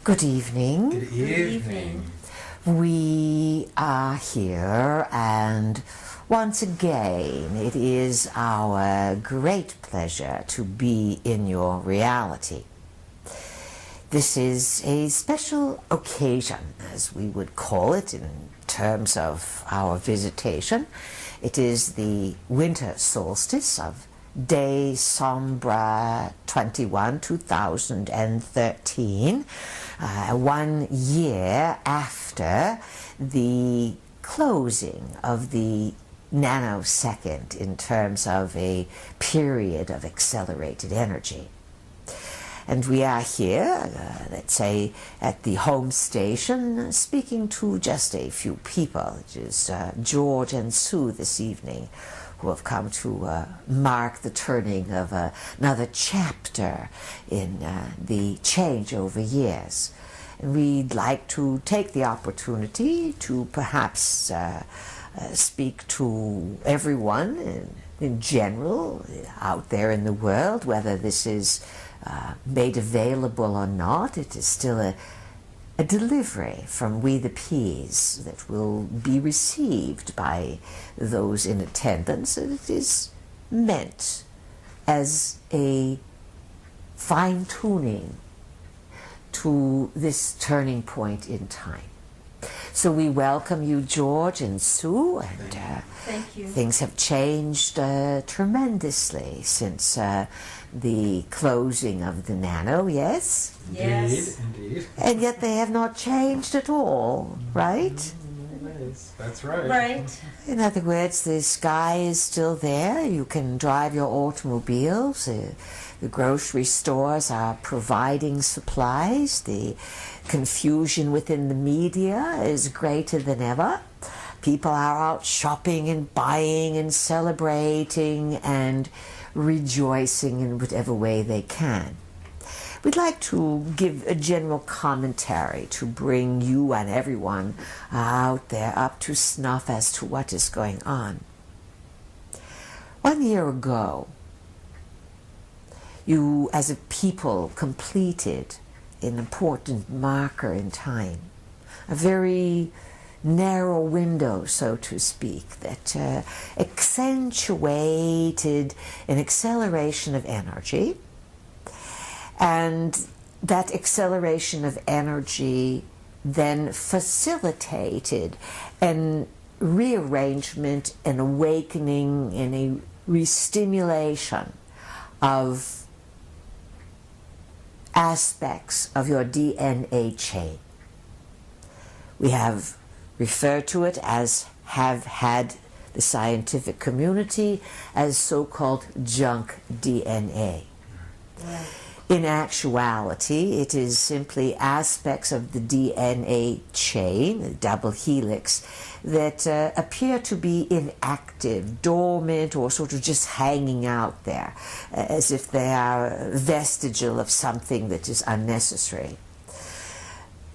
Good evening. Good evening. We are here, and once again, it is our great pleasure to be in your reality. This is a special occasion, as we would call it in terms of our visitation. It is the winter solstice of Day Sombra 21, 2013, 1 year after the closing of the nanosecond in terms of a period of accelerated energy. And we are here, let's say, at the home station, speaking to just a few people. It is George and Sue this evening, who have come to mark the turning of another chapter in the change over years. And we'd like to take the opportunity to perhaps speak to everyone in general out there in the world, whether this is made available or not. It is still a delivery from We the Peas that will be received by those in attendance, and it is meant as a fine-tuning to this turning point in time. So we welcome you, George and Sue, and Thank you. Things have changed tremendously since the closing of the nano, yes? Yes. Indeed. And yet they have not changed at all, right? That's right. Right. In other words, the sky is still there. You can drive your automobiles. The grocery stores are providing supplies. The confusion within the media is greater than ever. People are out shopping and buying and celebrating and rejoicing in whatever way they can. We'd like to give a general commentary to bring you and everyone out there up to snuff as to what is going on. 1 year ago, you as a people completed an important marker in time, a very narrow window, so to speak, that accentuated an acceleration of energy. And that acceleration of energy then facilitated a rearrangement, an awakening, and a restimulation of aspects of your DNA chain. We have referred to it as, have had the scientific community, as so-called junk DNA. Right. In actuality, it is simply aspects of the DNA chain, the double helix, that appear to be inactive, dormant, or sort of just hanging out there, as if they are vestigial of something that is unnecessary.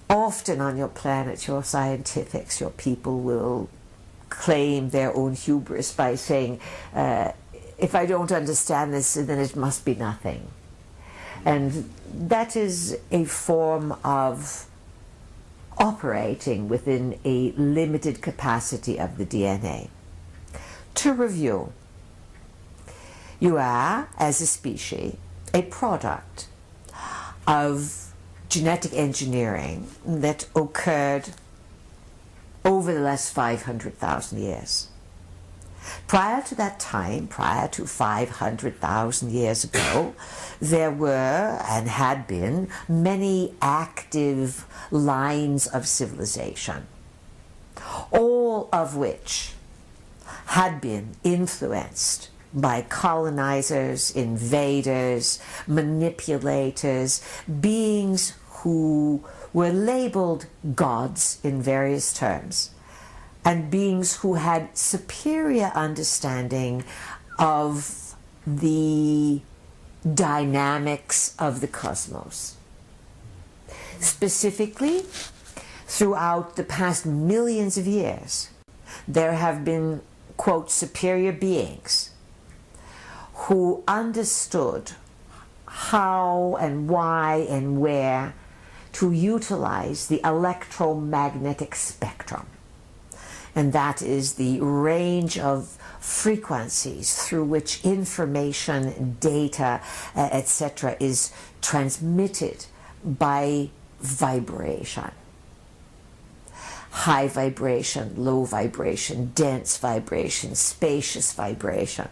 Often on your planet, your scientifics, your people will claim their own hubris by saying, if I don't understand this, then it must be nothing. And that is a form of operating within a limited capacity of the DNA. To review, you are, as a species, a product of genetic engineering that occurred over the last 500,000 years. Prior to that time, prior to 500,000 years ago, there were and had been many active lines of civilization, all of which had been influenced by colonizers, invaders, manipulators, beings who were labeled gods in various terms, and beings who had superior understanding of the dynamics of the cosmos. Specifically, throughout the past millions of years, there have been, quote, superior beings who understood how and why and where to utilize the electromagnetic spectrum. And that is the range of frequencies through which information, data, etc. is transmitted by vibration. High vibration, low vibration, dense vibration, spacious vibration.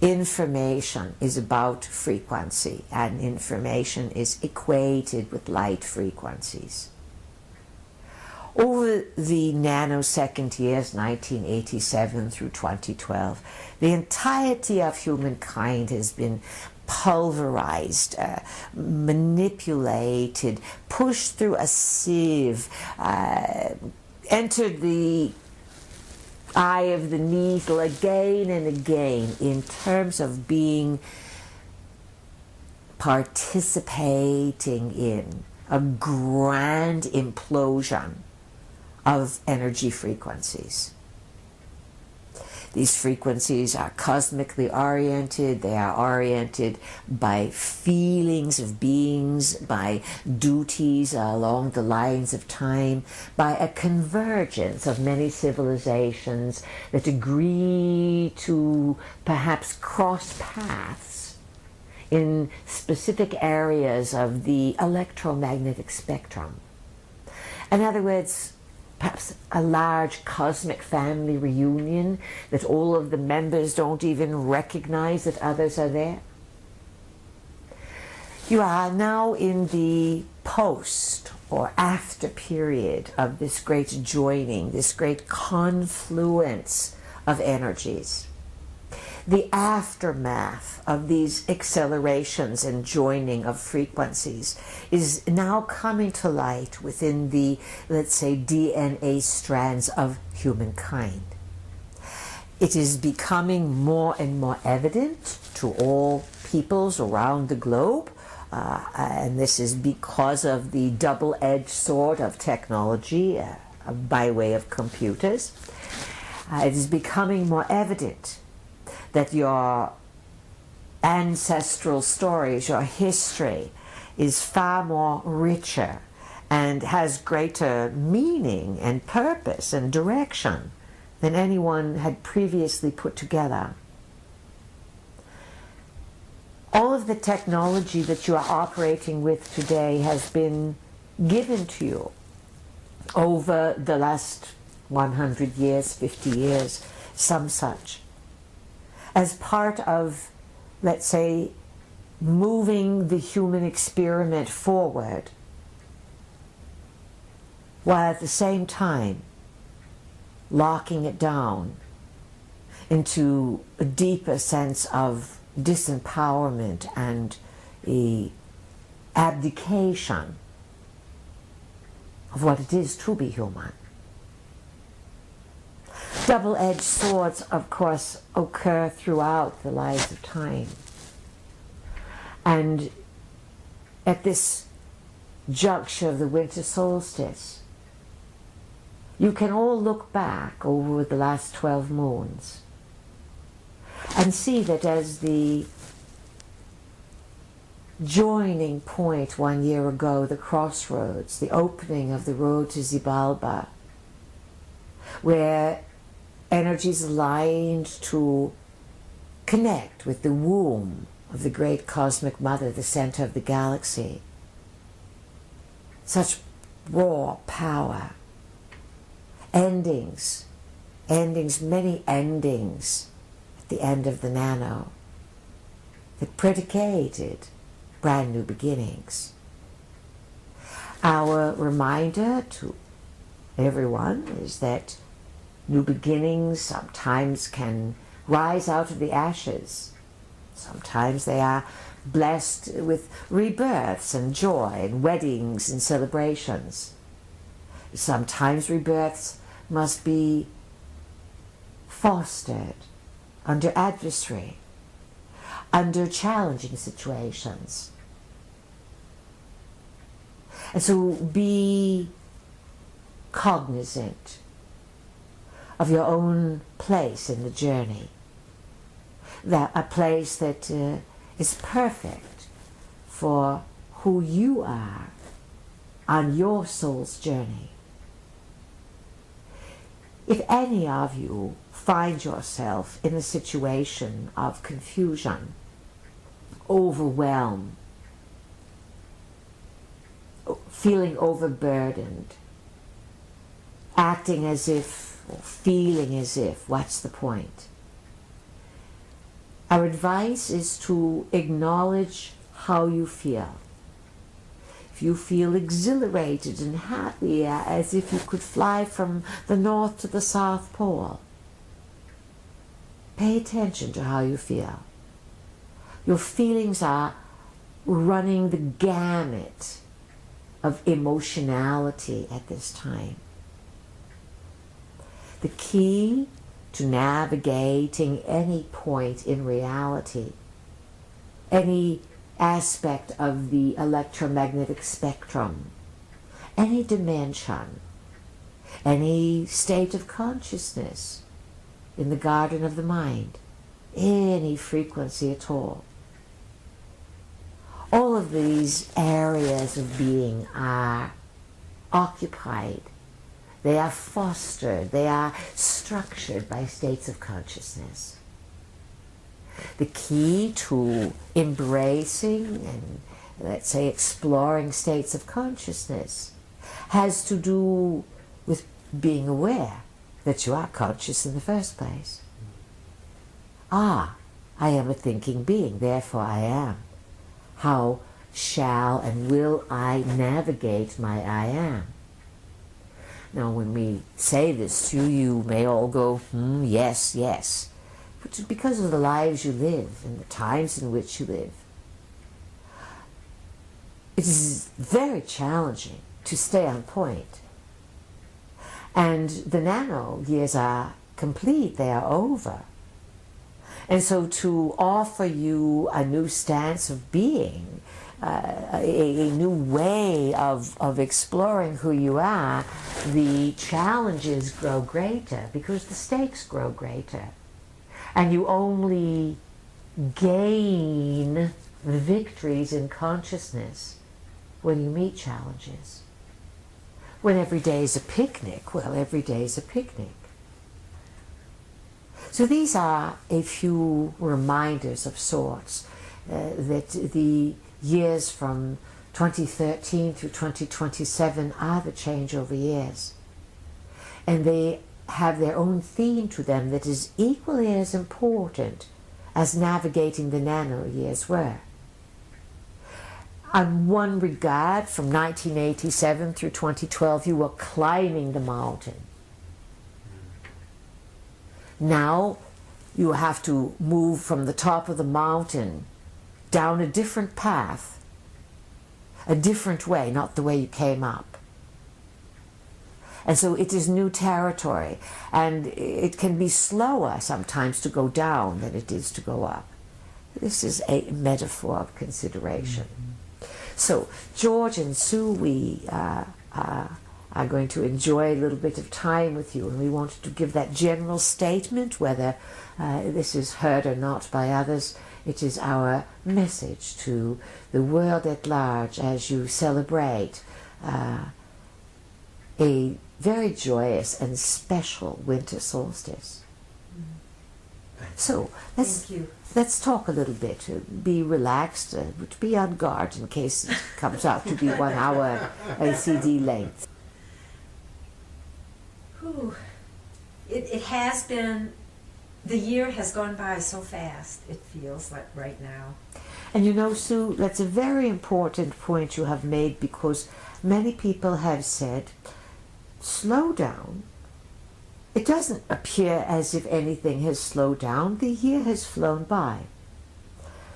Information is about frequency, and information is equated with light frequencies. Over the nanosecond years, 1987 through 2012, the entirety of humankind has been pulverized, manipulated, pushed through a sieve, entered the eye of the needle again and again in terms of being participating in a grand implosion of energy frequencies. These frequencies are cosmically oriented. They are oriented by feelings of beings, by duties along the lines of time, by a convergence of many civilizations that agree to perhaps cross paths in specific areas of the electromagnetic spectrum. In other words, perhaps a large cosmic family reunion that all of the members don't even recognize that others are there. You are now in the post or after period of this great joining, this great confluence of energies. The aftermath of these accelerations and joining of frequencies is now coming to light within the, let's say, DNA strands of humankind. It is becoming more and more evident to all peoples around the globe, and this is because of the double-edged sword of technology by way of computers. It is becoming more evident that your ancestral stories, your history, is far more richer and has greater meaning and purpose and direction than anyone had previously put together. All of the technology that you are operating with today has been given to you over the last 100 years, 50 years, some such, as part of, let's say, moving the human experiment forward, while at the same time locking it down into a deeper sense of disempowerment and a abdication of what it is to be human. Double-edged swords, of course, occur throughout the lives of time. And at this juncture of the winter solstice, you can all look back over the last 12 moons and see that as the joining point 1 year ago, the crossroads, the opening of the road to Xibalba, where energies aligned to connect with the womb of the great cosmic mother, the center of the galaxy. Such raw power. Endings, many endings at the end of the nano that predicated brand new beginnings. Our reminder to everyone is that new beginnings sometimes can rise out of the ashes. Sometimes they are blessed with rebirths and joy and weddings and celebrations. Sometimes rebirths must be fostered under adversary, under challenging situations. And so be cognizant of your own place in the journey, that a place that is perfect for who you are on your soul's journey. If any of you find yourself in a situation of confusion, overwhelm, feeling overburdened, acting as if, or feeling as if, what's the point? Our advice is to acknowledge how you feel. If you feel exhilarated and happy, as if you could fly from the North to the South Pole, pay attention to how you feel. Your feelings are running the gamut of emotionality at this time. The key to navigating any point in reality, any aspect of the electromagnetic spectrum, any dimension, any state of consciousness in the garden of the mind, any frequency at all. All of these areas of being are occupied, they are fostered, they are structured by states of consciousness. The key to embracing and, let's say, exploring states of consciousness has to do with being aware that you are conscious in the first place. I am a thinking being, therefore I am. How shall and will I navigate my I am? Now, when we say this to you, you may all go, yes, yes. But it's because of the lives you live and the times in which you live. It is very challenging to stay on point. And the nano years are complete, they are over. And so to offer you a new stance of being, a new way of exploring who you are, the challenges grow greater because the stakes grow greater. And you only gain victories in consciousness when you meet challenges. When every day is a picnic, well, every day is a picnic. So these are a few reminders of sorts that the years from 2013 through 2027 are the changeover years. And they have their own theme to them that is equally as important as navigating the nano years were. On one regard, from 1987 through 2012, you were climbing the mountain. Now you have to move from the top of the mountain down a different path, a different way, not the way you came up. And so it is new territory, and it can be slower sometimes to go down than it is to go up. This is a metaphor of consideration. So George and Sue, we are going to enjoy a little bit of time with you, and we wanted to give that general statement, whether this is heard or not by others. It is our message to the world at large as you celebrate a very joyous and special winter solstice. So let's talk a little bit, be relaxed, be on guard in case it comes out to be 1 hour ACD length. It has been, the year has gone by so fast, it feels like right now. And you know, Sue, that's a very important point you have made, because many people have said, slow down. It doesn't appear as if anything has slowed down. The year has flown by.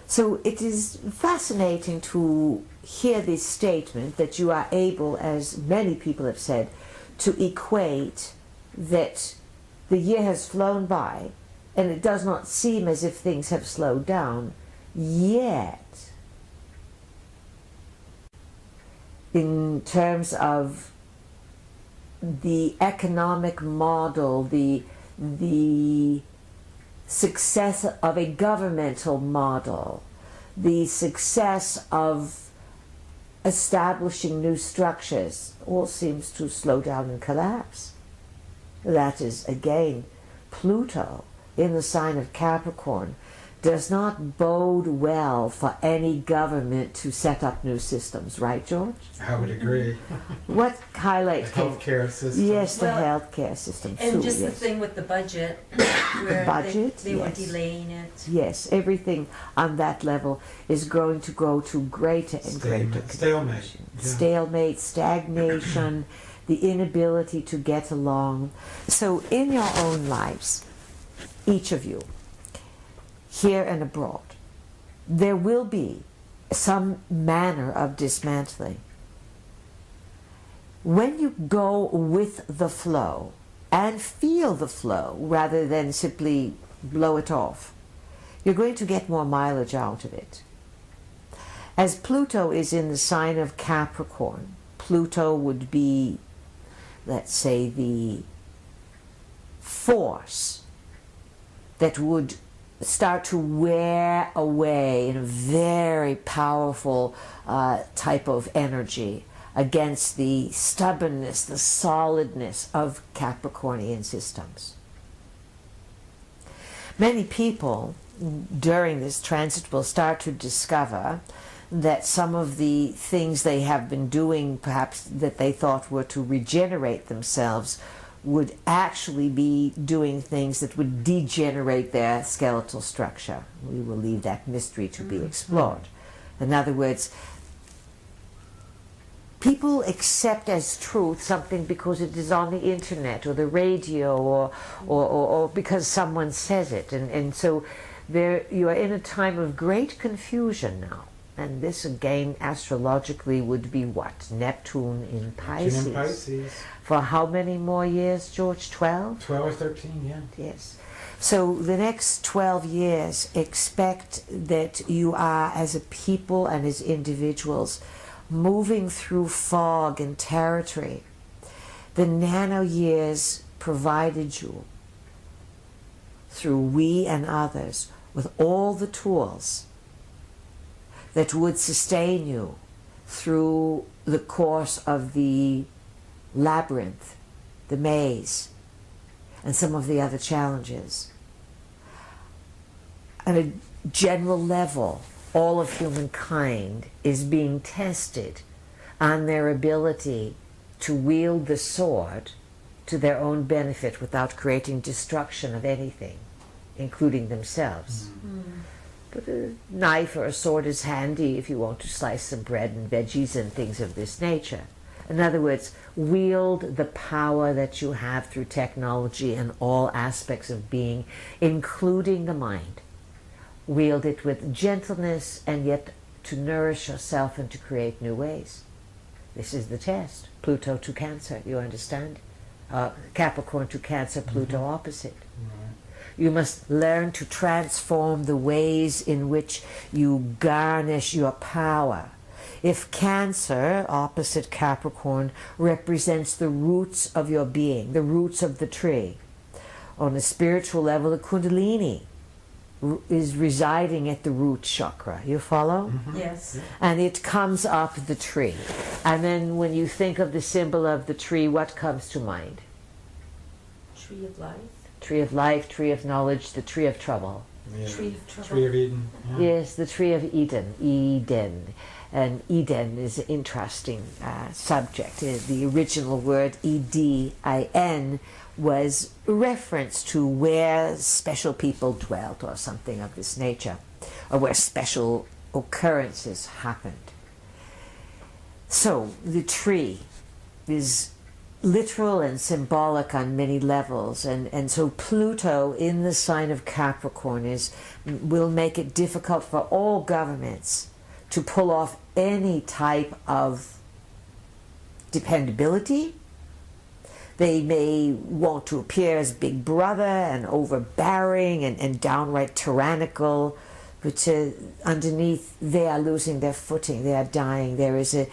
So it is fascinating to hear this statement that you are able, as many people have said, to equate that the year has flown by and it does not seem as if things have slowed down yet. In terms of the economic model, the success of a governmental model, the success of establishing new structures, all seems to slow down and collapse. That is, again, Pluto in the sign of Capricorn does not bode well for any government to set up new systems, right, George? I would agree. What highlights? The healthcare system. Yes, the Well, healthcare system And too. just the Yes. thing with the budget, where Budget, they were yes. delaying it. Yes, everything on that level is going to go to greater and greater Stalemate. confusion. Yeah. Stalemate, stagnation, the inability to get along. So in your own lives, each of you, here and abroad, there will be some manner of dismantling. When you go with the flow and feel the flow rather than simply blow it off, you're going to get more mileage out of it. As Pluto is in the sign of Capricorn, Pluto would be, let's say, the force that would start to wear away in a very powerful type of energy against the stubbornness, the solidness of Capricornian systems. Many people during this transit will start to discover that some of the things they have been doing, perhaps that they thought were to regenerate themselves, would actually be doing things that would degenerate their skeletal structure. We will leave that mystery to be explored. In other words, people accept as truth something because it is on the internet or the radio or because someone says it. And so there, you are in a time of great confusion now. And this again astrologically would be what? Neptune in Pisces. Neptune in Pisces. For how many more years, George? 12? 12 or 13, yeah. Yes. So the next 12 years, expect that you are, as a people and as individuals, moving through fog and territory. The nano years provided you, through we and others, with all the tools that would sustain you through the course of the labyrinth, the maze, and some of the other challenges. On a general level, all of humankind is being tested on their ability to wield the sword to their own benefit without creating destruction of anything, including themselves. But a knife or a sword is handy if you want to slice some bread and veggies and things of this nature. In other words, wield the power that you have through technology in all aspects of being, including the mind. Wield it with gentleness and yet to nourish yourself and to create new ways. This is the test. Pluto to Cancer, you understand? Capricorn to Cancer, Pluto opposite. You must learn to transform the ways in which you garnish your power. If Cancer, opposite Capricorn, represents the roots of your being, the roots of the tree, on a spiritual level, the Kundalini is residing at the root chakra. You follow? Yes. And it comes up the tree. And then when you think of the symbol of the tree, what comes to mind? Tree of life. Tree of life, tree of knowledge, the tree of trouble. Yeah. Tree of trouble. Tree of Eden. Yeah. Yes, the tree of Eden, Eden. And Eden is an interesting subject. The original word Edin was reference to where special people dwelt or something of this nature, or where special occurrences happened. So the tree is literal and symbolic on many levels, and so Pluto in the sign of Capricorn will make it difficult for all governments to pull off any type of dependability. They may want to appear as big brother and overbearing and downright tyrannical, but underneath they are losing their footing, they are dying, there is a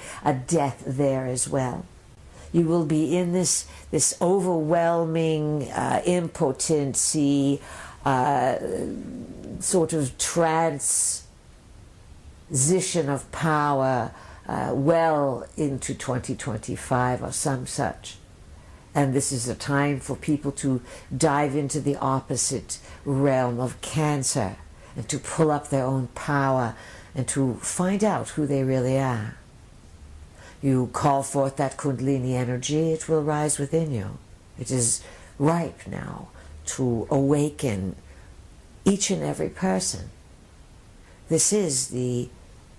death there as well. You will be in this overwhelming impotency, sort of transition of power well into 2025 or some such. And this is a time for people to dive into the opposite realm of Cancer and to pull up their own power and to find out who they really are. You call forth that Kundalini energy, it will rise within you. It is ripe now to awaken each and every person. This is the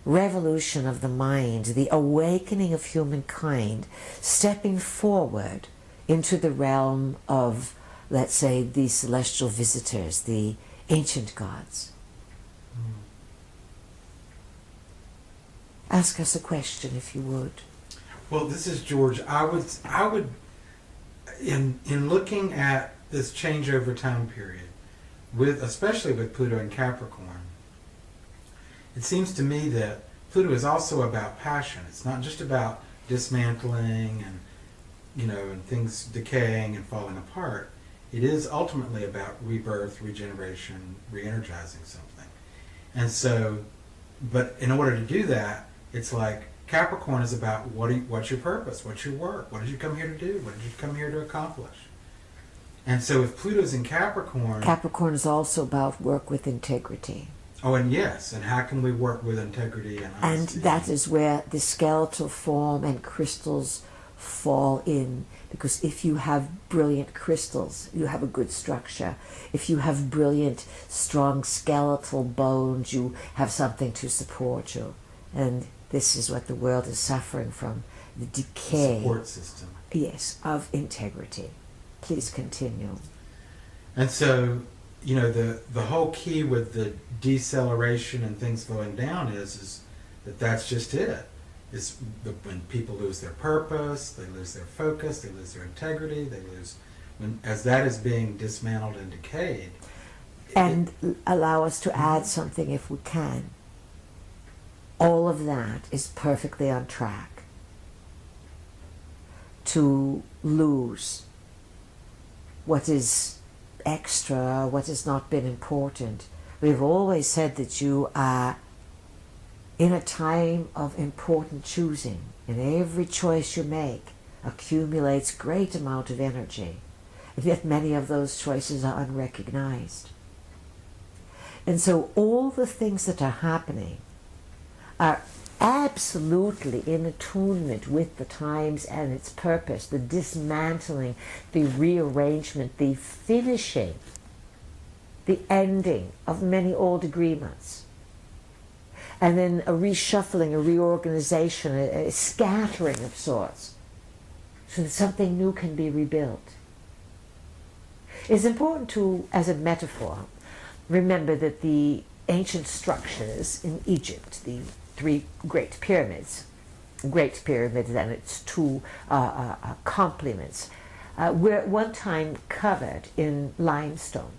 revolution of the mind, the awakening of humankind, stepping forward into the realm of, let's say, the celestial visitors, the ancient gods. Ask us a question if you would. Well, this is George. I would, in looking at this changeover time period, especially with Pluto and Capricorn, it seems to me that Pluto is also about passion. It's not just about dismantling and and things decaying and falling apart. It is ultimately about rebirth, regeneration, re-energizing something. And so, but in order to do that, it's like Capricorn is about what's your purpose, what's your work, what did you come here to do, what did you come here to accomplish? And so if Pluto's in Capricorn... Capricorn is also about work with integrity. Oh, and yes, and how can we work with integrity and honesty? And that is where the skeletal form and crystals fall in, because if you have brilliant crystals, you have a good structure. If you have brilliant, strong skeletal bones, you have something to support you. And this is what the world is suffering from, the decay. The support system. Yes, of integrity. Please continue. And so, the whole key with the deceleration and things going down is that that's just it. Is when people lose their purpose, they lose their focus, they lose their integrity, as that is being dismantled and decayed. And allow us to add something if we can. All of that is perfectly on track to lose what is extra, what has not been important. We've always said that you are in a time of important choosing, and every choice you make accumulates great amount of energy, and yet many of those choices are unrecognized. And so all the things that are happening are absolutely in attunement with the times and its purpose, the dismantling, the rearrangement, the finishing, the ending of many old agreements. And then a reshuffling, a reorganization, a scattering of sorts, so that something new can be rebuilt. It's important to, as a metaphor, remember that the ancient structures in Egypt, the 3 Great Pyramids, Great Pyramid and its 2 complements, were at one time covered in limestone.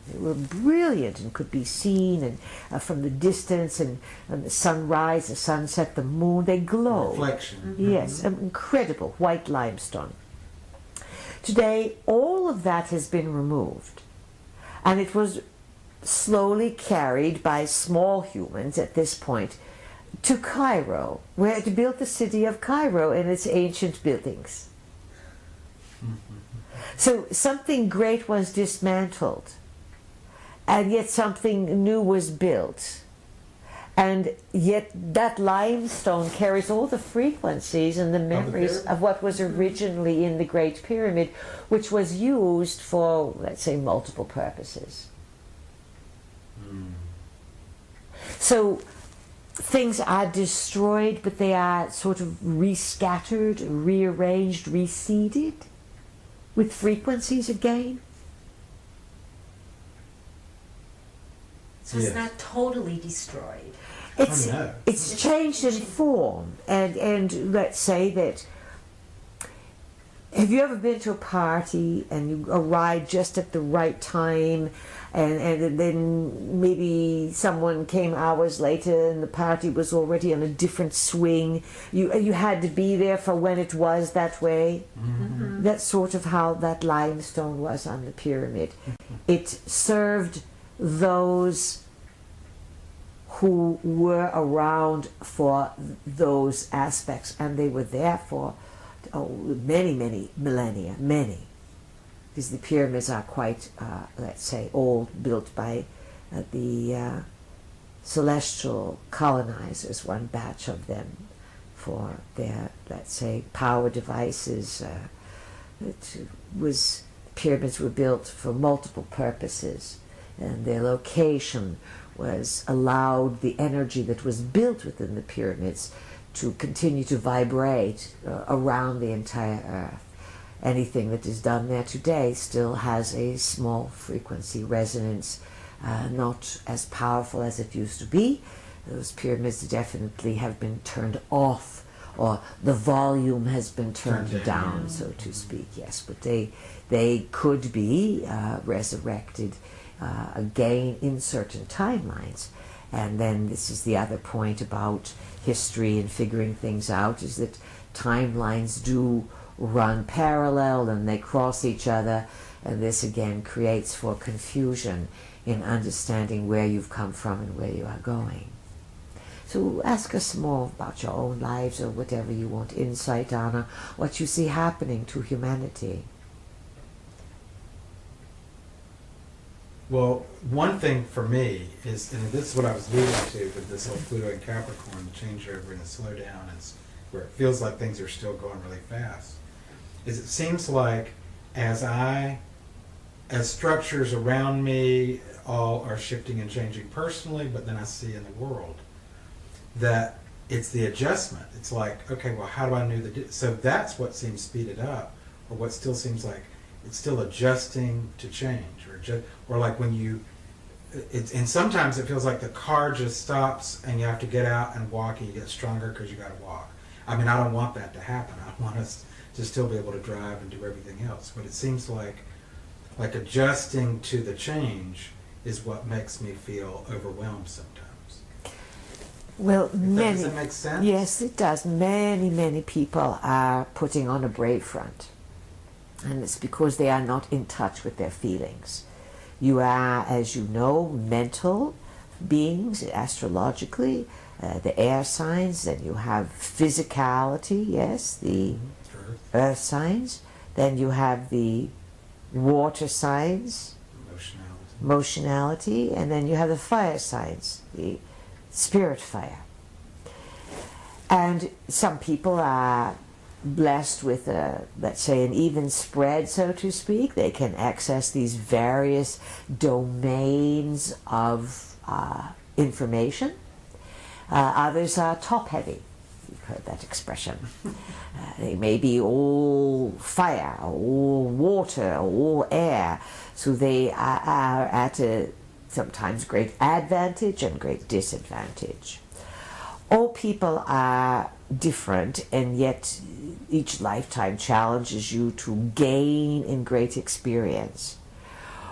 They were brilliant and could be seen and from the distance, and the sunrise, the sunset, the moon, they glow. Reflection. Yes, incredible white limestone. Today, all of that has been removed, and it was slowly carried by small humans at this point to Cairo, where it built the city of Cairo and its ancient buildings. So something great was dismantled, and yet something new was built. And yet that limestone carries all the frequencies and the memories of what was originally in the Great Pyramid, which was used for, let's say, multiple purposes. So things are destroyed, but they are sort of rescattered, rearranged, reseeded with frequencies again. So it's not totally destroyed. It's changed in form, and let's say that, have you ever been to a party and you arrived just at the right time, and then maybe someone came hours later and the party was already on a different swing? You had to be there for when it was that way. Mm-hmm. That's sort of how that limestone was on the pyramid. It served those who were around for those aspects, and they were there for many millennia, because the pyramids are quite, let's say, old, built by the celestial colonizers, one batch of them, for their, let's say, power devices. Pyramids were built for multiple purposes, and their location allowed the energy that was built within the pyramids to continue to vibrate around the entire earth. Anything that is done there today still has a small frequency resonance, not as powerful as it used to be. Those pyramids definitely have been turned off, or the volume has been turned down, so to speak, yes. But they could be resurrected again in certain timelines. And then this is the other point about history and figuring things out, is that timelines do run parallel and they cross each other, and this again creates for confusion in understanding where you've come from and where you are going. So ask us more about your own lives, or whatever you want insight on, or what you see happening to humanity. Well, one thing for me is, and this is what I was alluding to with this whole Pluto and Capricorn, the changeover and the slowdown, is where it feels like things are still going really fast, is it seems like as structures around me all are shifting and changing personally, but then I see in the world that it's the adjustment. It's like, okay, well, how do I know so that's what seems speeded up, or what still seems like it's still adjusting to change, or like when and sometimes it feels like the car just stops and you have to get out and walk, and you get stronger because you got to walk. I mean, I don't want that to happen. I want us to still be able to drive and do everything else. But it seems like adjusting to the change is what makes me feel overwhelmed sometimes. Well, does it make sense? Yes, it does. Many people are putting on a brave front. And it's because they are not in touch with their feelings. You are, as you know, mental beings, astrologically, the air signs, then you have physicality, yes, the earth signs, then you have the water signs, motionality, and then you have the fire signs, the spirit fire. And some people are blessed with let's say, an even spread, so to speak. They can access these various domains of information. Others are top-heavy. You've heard that expression. They may be all fire, all water, all air. So they are at a sometimes great advantage and great disadvantage. All people are different, and yet each lifetime challenges you to gain in great experience.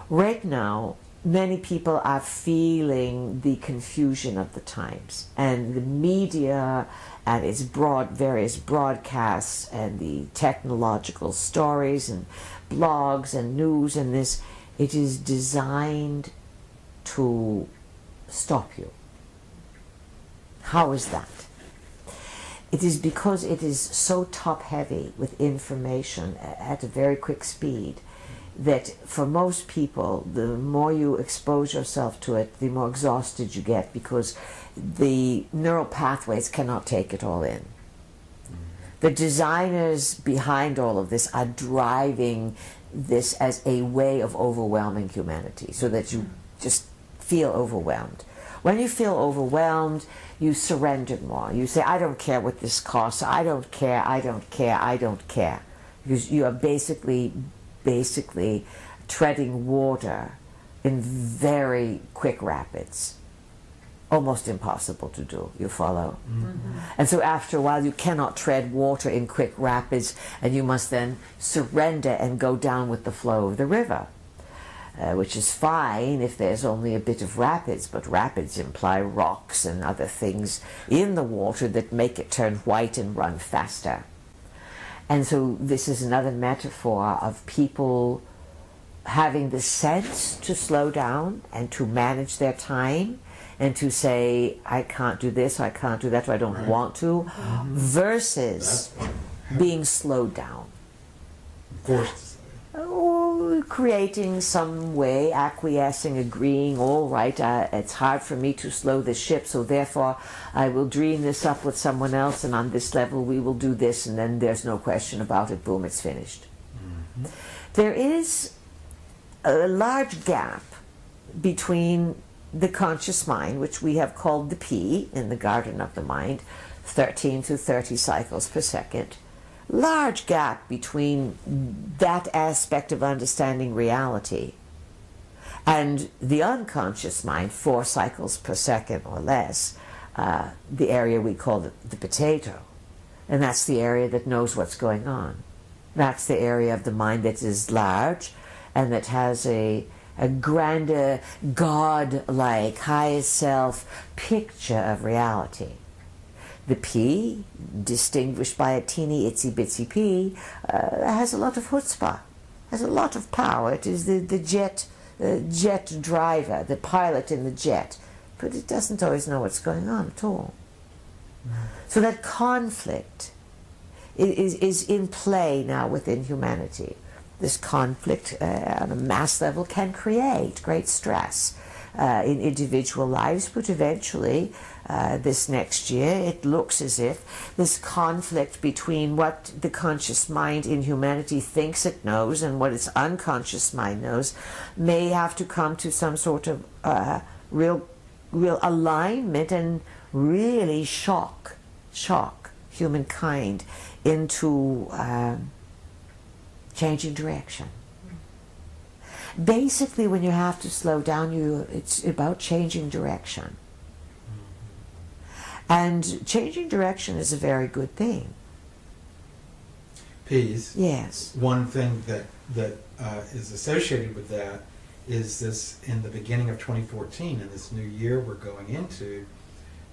Right now, many people are feeling the confusion of the times, and the media and its various broadcasts and the technological stories and blogs and news and this, it is designed to stop you. How is that? It is because it is so top-heavy with information at a very quick speed that for most people, the more you expose yourself to it, the more exhausted you get, because the neural pathways cannot take it all in. The designers behind all of this are driving this as a way of overwhelming humanity, so that you just feel overwhelmed. When you feel overwhelmed, you surrender more. You say, I don't care what this costs. I don't care, I don't care, I don't care. Because you are basically treading water in very quick rapids. Almost impossible to do, you follow? Mm-hmm. And so after a while, you cannot tread water in quick rapids, and you must then surrender and go down with the flow of the river. Which is fine if there's only a bit of rapids, but rapids imply rocks and other things in the water that make it turn white and run faster. And so this is another metaphor of people having the sense to slow down and to manage their time and to say, I can't do this, I can't do that, or I don't want to, versus being slowed down. Forced to say. Oh, creating some way, acquiescing, agreeing, all right, it's hard for me to slow the ship, so therefore I will dream this up with someone else, and on this level we will do this, and then there's no question about it, boom, it's finished. There is a large gap between the conscious mind, which we have called the P in the garden of the mind, 13 to 30 cycles per second. Large gap between that aspect of understanding reality and the unconscious mind, 4 cycles per second or less, the area we call the potato. And that's the area that knows what's going on. That's the area of the mind that is large and that has a grander, God-like, highest self picture of reality. The P, distinguished by a teeny itsy bitsy P, has a lot of chutzpah, has a lot of power. It is the jet driver, the pilot in the jet, but it doesn't always know what's going on at all. So that conflict is in play now within humanity. This conflict on a mass level can create great stress in individual lives, but eventually this next year it looks as if this conflict between what the conscious mind in humanity thinks it knows and what its unconscious mind knows may have to come to some sort of real alignment and really shock humankind into changing direction. Basically, when you have to slow down, it's about changing direction. And changing direction is a very good thing. Peas. Yes. One thing that is associated with that is this: in the beginning of 2014, in this new year we're going into,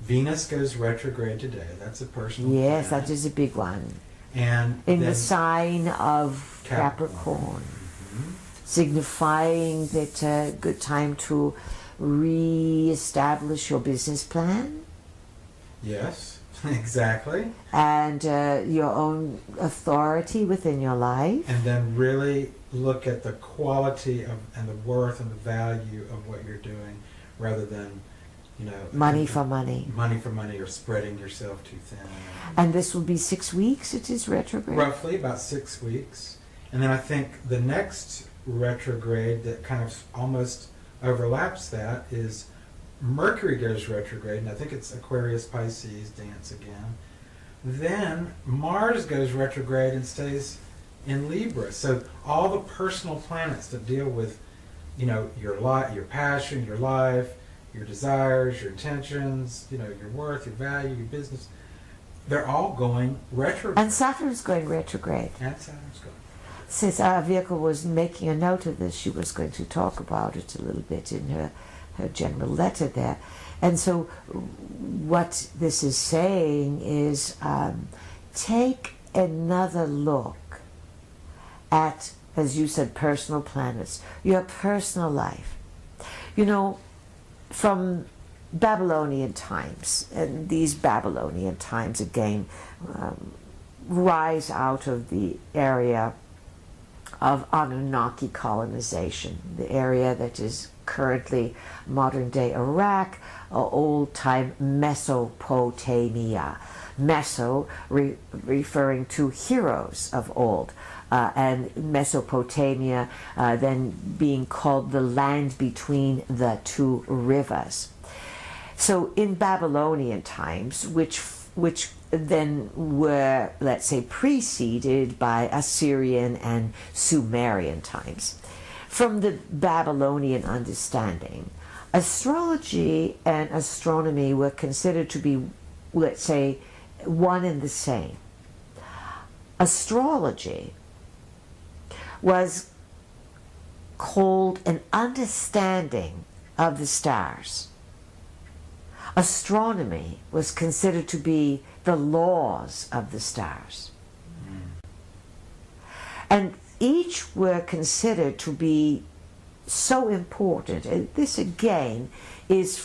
Venus goes retrograde today. That's a personal Yes, planet. that is a big one. And in then the sign of Capricorn. Signifying that a good time to re-establish your business plan. Yes, exactly. And your own authority within your life. And then really look at the quality of and the worth and the value of what you're doing, rather than, money for money or spreading yourself too thin. And this will be 6 weeks, it is retrograde? Roughly about 6 weeks. And then I think the next retrograde that kind of almost overlaps that is Mercury goes retrograde, and I think it's Aquarius, Pisces, dance again. Then Mars goes retrograde and stays in Libra. So all the personal planets that deal with, your life, your passion, your life, your desires, your intentions, your worth, your value, your business, they're all going retrograde. And Saturn's going retrograde. And Saturn's going. Since our vehicle was making a note of this, she was going to talk about it a little bit in her general letter there. And so what this is saying is take another look at, as you said, personal planets, your personal life. From Babylonian times, and these Babylonian times again rise out of the area of Anunnaki colonization, the area that is currently modern-day Iraq, old-time Mesopotamia. Meso referring to heroes of old, and Mesopotamia then being called the land between the two rivers. So in Babylonian times, which then were, let's say, preceded by Assyrian and Sumerian times. From the Babylonian understanding, astrology and astronomy were considered to be, let's say, one and the same. Astrology was called an understanding of the stars. Astronomy was considered to be the laws of the stars. And each were considered to be so important. And this again is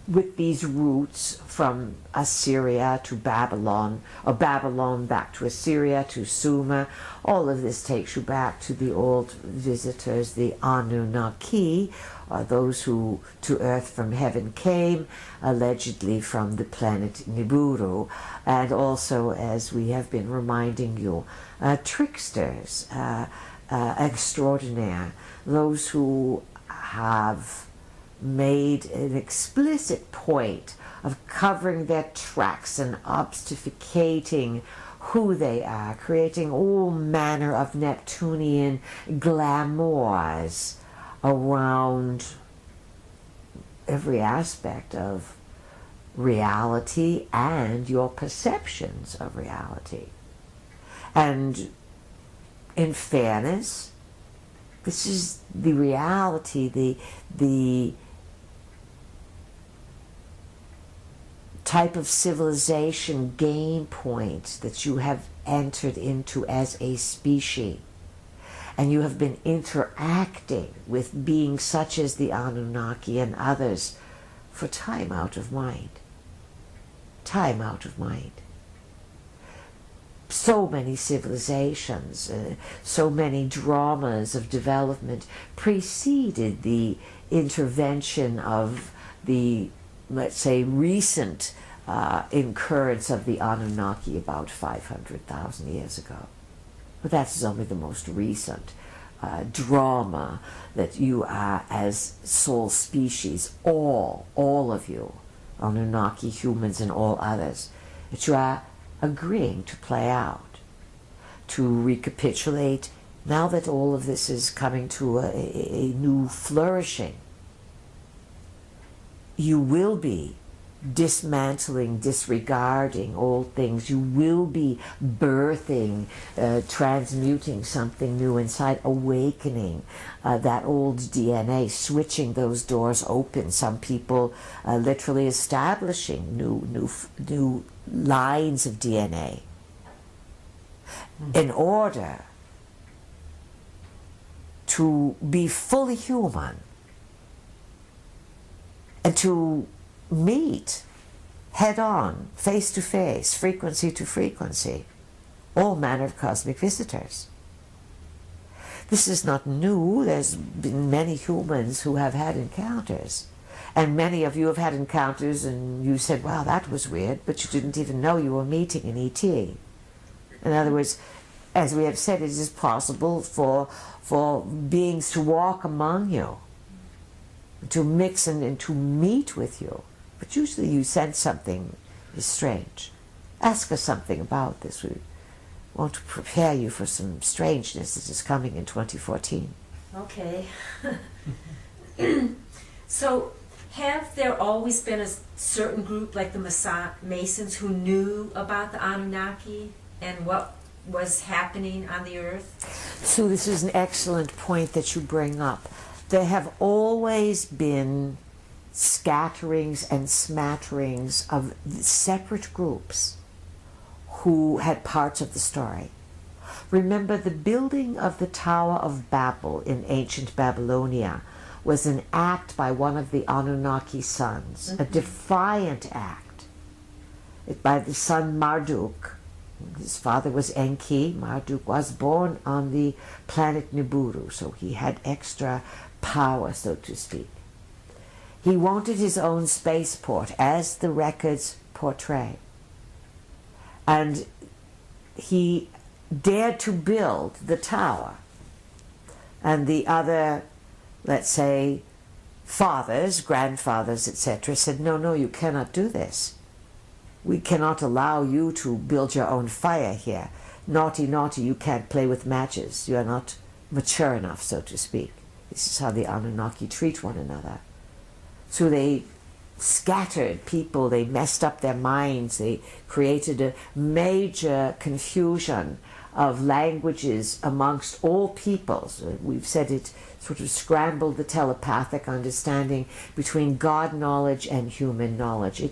with these roots from Assyria to Babylon, or Babylon back to Assyria to Sumer. All of this takes you back to the old visitors, the Anunnaki, or those who to earth from heaven came, allegedly from the planet Nibiru, and also, as we have been reminding you, tricksters extraordinaire, those who have made an explicit point of covering their tracks and obfuscating who they are, creating all manner of Neptunian glamours around every aspect of reality and your perceptions of reality. And in fairness, this is the reality, the type of civilization gain point that you have entered into as a species. And you have been interacting with beings such as the Anunnaki and others for time out of mind. Time out of mind. So many civilizations, so many dramas of development preceded the intervention of the, let's say, recent incurrence of the Anunnaki about 500,000 years ago. But that is only the most recent drama that you are as soul species, all of you, Anunnaki, humans, and all others, that you are agreeing to play out, to recapitulate, now that all of this is coming to a new flourishing. You will be dismantling, disregarding old things. You will be birthing, transmuting something new inside, awakening that old DNA, switching those doors open. Some people literally establishing new lines of DNA in order to be fully human and to meet head-on, face-to-face, frequency to frequency, all manner of cosmic visitors. This is not new. There's been many humans who have had encounters. And many of you have had encounters and you said, wow, that was weird, but you didn't even know you were meeting an ET. In other words, as we have said, it is possible for beings to walk among you, to mix and to meet with you. But usually you sense something is strange. Ask us something about this. We want to prepare you for some strangeness that is coming in 2014. Okay. So, have there always been a certain group like the Masons who knew about the Anunnaki and what was happening on the earth? So this is an excellent point that you bring up. There have always been scatterings and smatterings of separate groups who had parts of the story. Remember, the building of the Tower of Babel in ancient Babylonia was an act by one of the Anunnaki sons, a defiant act by the son Marduk. His father was Enki. Marduk was born on the planet Nibiru, so he had extra power, so to speak. He wanted his own spaceport, as the records portray. And he dared to build the tower. And the other, let's say, fathers, grandfathers, etc., said, no, you cannot do this. We cannot allow you to build your own fire here. Naughty, you can't play with matches. You are not mature enough, so to speak. This is how the Anunnaki treat one another. So they scattered people, they messed up their minds, they created a major confusion of languages amongst all peoples. We've said it sort of scrambled the telepathic understanding between God knowledge and human knowledge.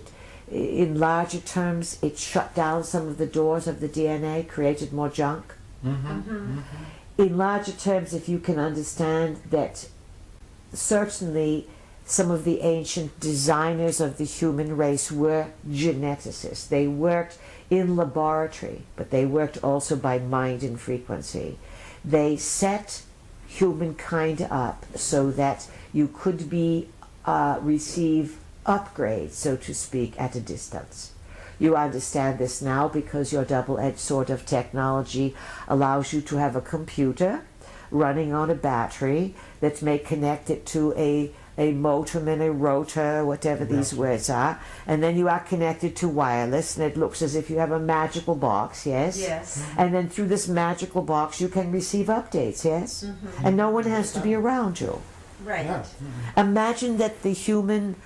In larger terms, it shut down some of the doors of the DNA, created more junk. In larger terms, if you can understand that certainly some of the ancient designers of the human race were geneticists. They worked in laboratory, but they worked also by mind and frequency. They set humankind up so that you could receive upgrades, so to speak, at a distance. You understand this now because your double-edged sword of technology allows you to have a computer running on a battery that may connect it to a motor and a rotor, whatever these words are, and then you are connected to wireless, and it looks as if you have a magical box, yes? Yes. And then through this magical box you can receive updates, yes? And no one has to be around you. Right. Yeah. Imagine that the human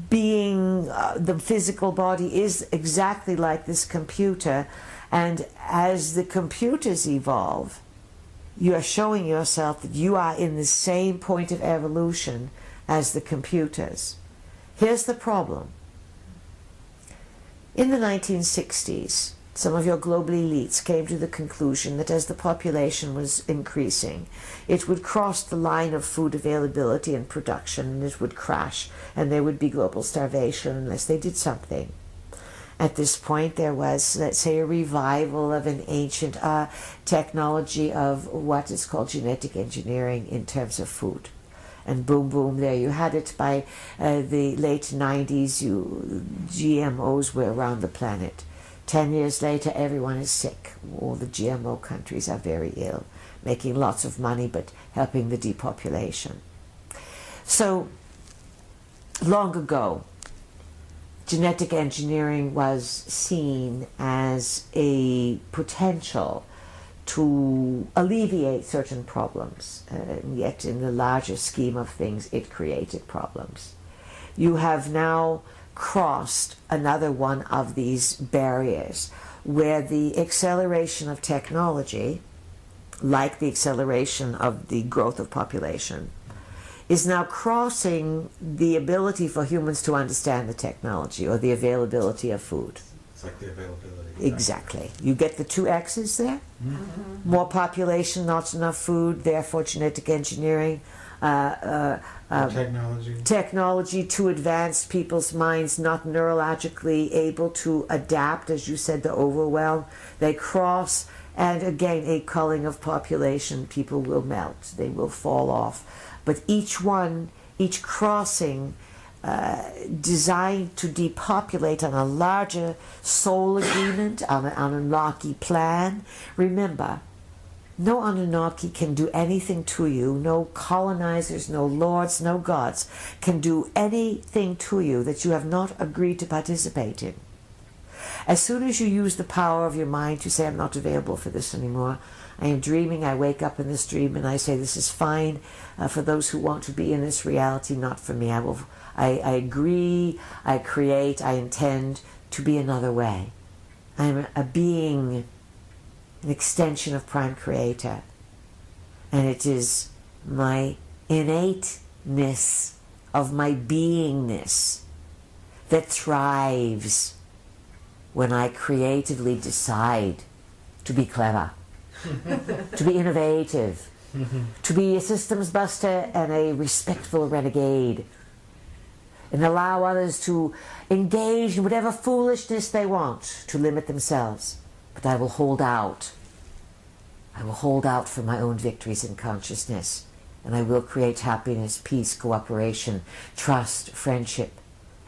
being, the physical body is exactly like this computer, and as the computers evolve, you are showing yourself that you are in the same point of evolution as the computers. Here's the problem. In the 1960s, some of your global elites came to the conclusion that as the population was increasing, it would cross the line of food availability and production, and it would crash, and there would be global starvation unless they did something. At this point, there was, let's say, a revival of an ancient technology of what is called genetic engineering in terms of food. And boom, boom, there you had it. By the late 90s, GMOs were around the planet. 10 years later, everyone is sick. All the GMO countries are very ill, making lots of money, but helping the depopulation. So, long ago, genetic engineering was seen as a potential to alleviate certain problems, and yet in the larger scheme of things, it created problems. You have now crossed another one of these barriers where the acceleration of technology, like the acceleration of the growth of population, is now crossing the ability for humans to understand the technology or the availability of food. It's like the availability. Exactly. You get the two X's there? More population, not enough food, therefore genetic engineering. Technology too advanced, people's minds not neurologically able to adapt, as you said, the overwhelm. They cross, and again, a culling of population, people will melt, they will fall off. But each crossing designed to depopulate on a larger soul agreement, on an Anunnaki plan. Remember, no Anunnaki can do anything to you, no colonizers, no lords, no gods can do anything to you that you have not agreed to participate in. As soon as you use the power of your mind to say, I'm not available for this anymore, I am dreaming, I wake up in this dream and I say, this is fine for those who want to be in this reality, not for me. I agree, I create, I intend to be another way. I'm a being, an extension of Prime Creator. And it is my innateness of my beingness that thrives when I creatively decide to be clever, to be innovative, to be a systems buster and a respectful renegade, and allow others to engage in whatever foolishness they want to limit themselves. But I will hold out. I will hold out for my own victories in consciousness, and I will create happiness, peace, cooperation, trust, friendship.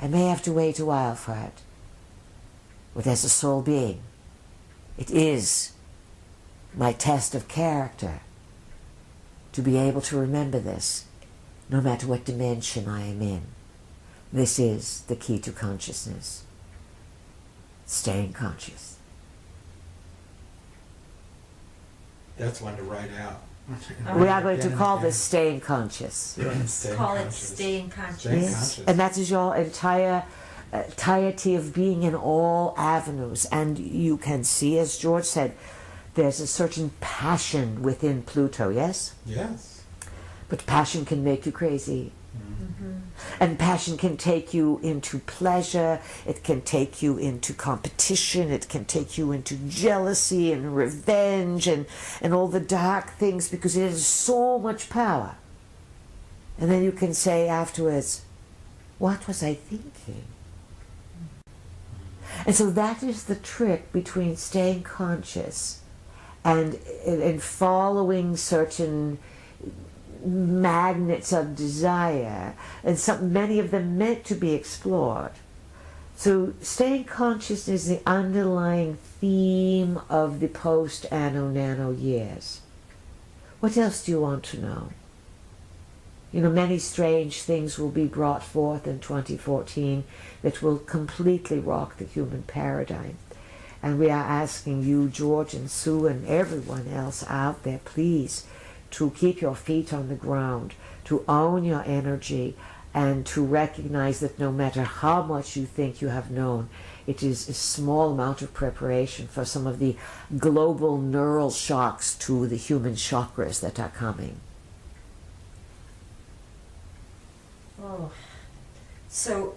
I may have to wait a while for it, but as a soul being, it is my test of character to be able to remember this, no matter what dimension I am in. This is the key to consciousness. Staying conscious. That's one to write out. We are going to call this staying conscious. Yes. Call it staying conscious. Yes. And that is your entirety of being in all avenues. And you can see, as George said, there's a certain passion within Pluto, yes? Yes. But passion can make you crazy. Mm-hmm. And passion can take you into pleasure, it can take you into competition, it can take you into jealousy and revenge and all the dark things, because it has so much power. And then you can say afterwards, what was I thinking? And so that is the trick between staying conscious and following certain magnets of desire, and many of them meant to be explored. So staying conscious is the underlying theme of the post-Anno Nano years. What else do you want to know? You know, many strange things will be brought forth in 2014 that will completely rock the human paradigm. And we are asking you, George and Sue and everyone else out there, please, to keep your feet on the ground, to own your energy, and to recognize that no matter how much you think you have known, it is a small amount of preparation for some of the global neural shocks to the human chakras that are coming. Oh, so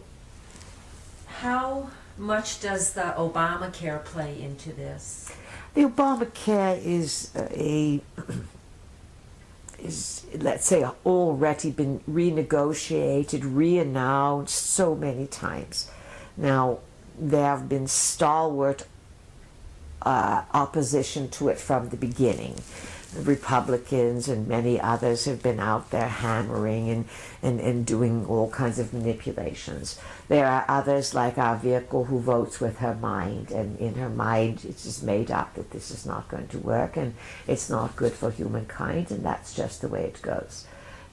how much does the Obamacare play into this? The Obamacare is let's say already been renegotiated, reannounced so many times. Now, there have been stalwart opposition to it from the beginning. The Republicans and many others have been out there hammering and doing all kinds of manipulations. There are others like our vehicle who votes with her mind, and in her mind it's just made up that this is not going to work and it's not good for humankind, and that's just the way it goes.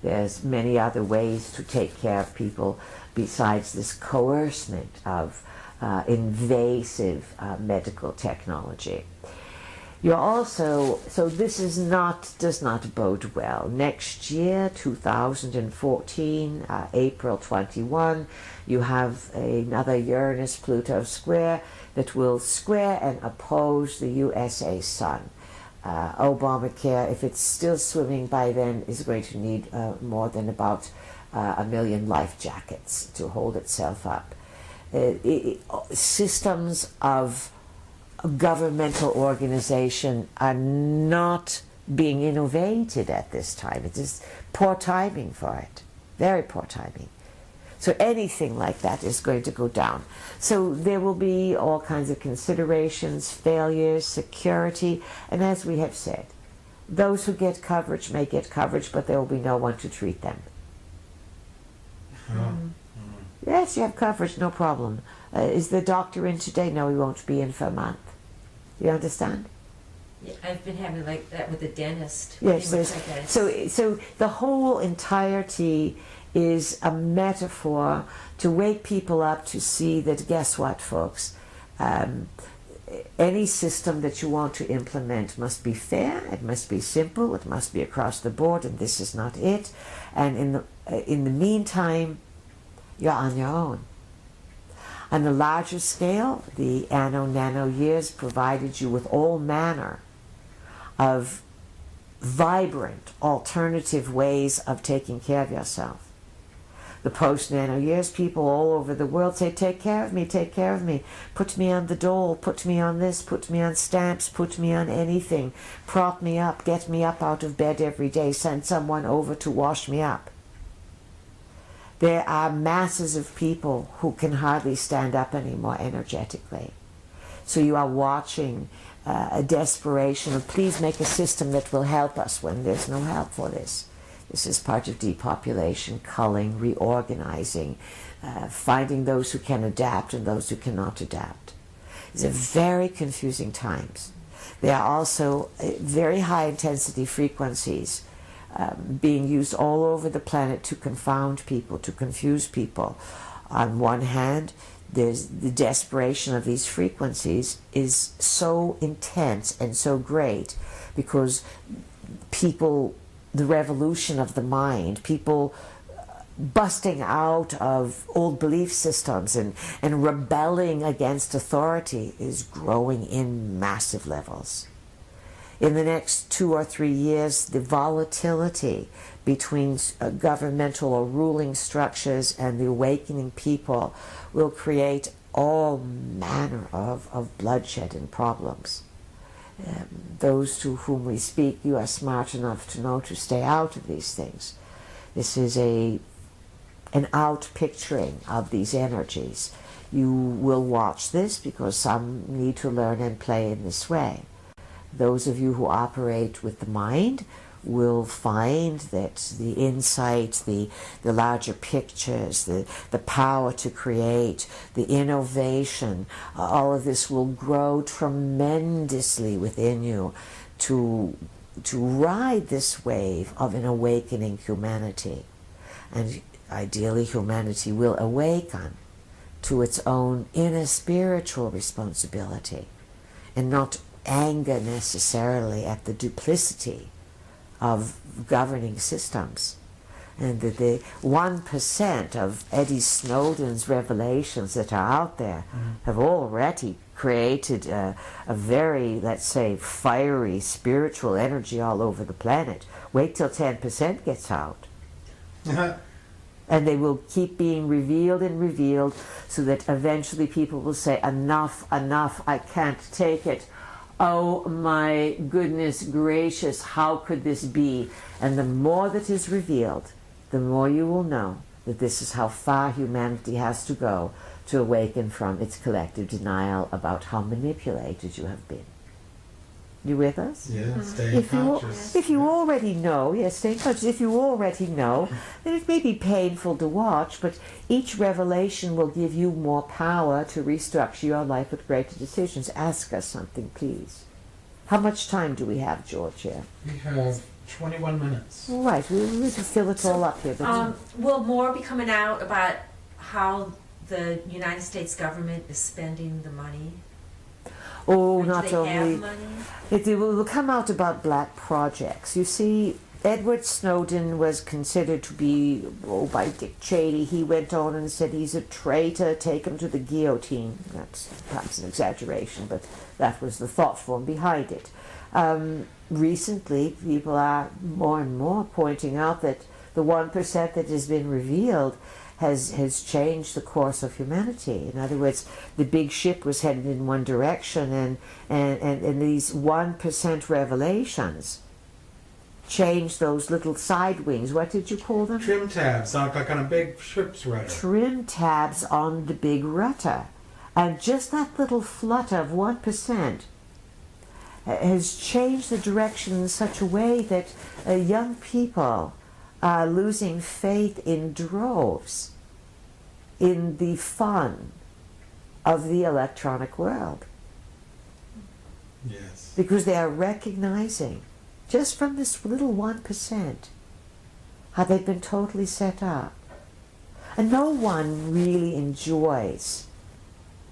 There's many other ways to take care of people besides this coercement of invasive medical technology. You're also, so this is does not bode well. Next year, 2014, April 21, you have another Uranus-Pluto square that will square and oppose the USA Sun. Obamacare, if it's still swimming by then, is going to need more than about 1 million life jackets to hold itself up. Systems of governmental organization are not being innovated at this time. It is poor timing for it, very poor timing. So anything like that is going to go down. So there will be all kinds of considerations, failures, security, and as we have said, those who get coverage may get coverage, but there will be no one to treat them. Yes, you have coverage, no problem. Is the doctor in today? No, he won't be in for a month. You understand? Yeah, I've been having like that with the dentist. Yes, so the whole entirety is a metaphor to wake people up to see that, guess what, folks? Any system that you want to implement must be fair, it must be simple, it must be across the board, and this is not it. And in the meantime, you're on your own. On the larger scale, the Anno Nano years provided you with all manner of vibrant alternative ways of taking care of yourself. The post-Nano years, people all over the world say, take care of me, put me on the dole, put me on this, put me on stamps, put me on anything, prop me up, get me up out of bed every day, send someone over to wash me up. There are masses of people who can hardly stand up anymore energetically. So you are watching a desperation of, please make a system that will help us, when there's no help for this. This is part of depopulation, culling, reorganizing, finding those who can adapt and those who cannot adapt. These are very confusing times. There are also very high intensity frequencies being used all over the planet to confound people, to confuse people. On one hand, there's the desperation of these frequencies is so intense and so great because people, the revolution of the mind, people busting out of old belief systems and rebelling against authority is growing in massive levels. In the next 2 or 3 years, the volatility between governmental or ruling structures and the awakening people will create all manner of bloodshed and problems. Those to whom we speak, you are smart enough to know to stay out of these things. This is an out-picturing of these energies. You will watch this because some need to learn and play in this way. Those of you who operate with the mind will find that the insight, the larger pictures, the power to create, the innovation, all of this will grow tremendously within you to ride this wave of an awakening humanity. And ideally humanity will awaken to its own inner spiritual responsibility and not anger necessarily at the duplicity of governing systems. And that the 1% of Eddie Snowden's revelations that are out there have already created a very, let's say, fiery spiritual energy all over the planet. Wait till 10% gets out. And they will keep being revealed and revealed so that eventually people will say, enough, enough, I can't take it. Oh my goodness gracious, how could this be? And the more that is revealed, the more you will know that this is how far humanity has to go to awaken from its collective denial about how manipulated you have been. You with us? Yeah, stay conscious. If you already know, yes, stay conscious. If you already know, then it may be painful to watch, but each revelation will give you more power to restructure your life with greater decisions. Ask us something, please. How much time do we have, George, here? We have 21 minutes. All right, we'll need to fill it all up here. But will more be coming out about how the United States government is spending the money? Oh, Or not do they only. have money? It will come out about black projects. You see, Edward Snowden was considered to be, by Dick Cheney. He went on and said he's a traitor, take him to the guillotine. That's perhaps an exaggeration, but that was the thought form behind it. Recently, people are more and more pointing out that the 1% that has been revealed has changed the course of humanity. In other words, the big ship was headed in one direction, and these 1% revelations changed those little side wings. What did you call them? Trim tabs, like on a big ship's rudder. Trim tabs on the big rudder. And just that little flutter of 1% has changed the direction in such a way that young people are losing faith in droves in the fun of the electronic world. Yes. Because they are recognizing, just from this little 1%, how they've been totally set up. And no one really enjoys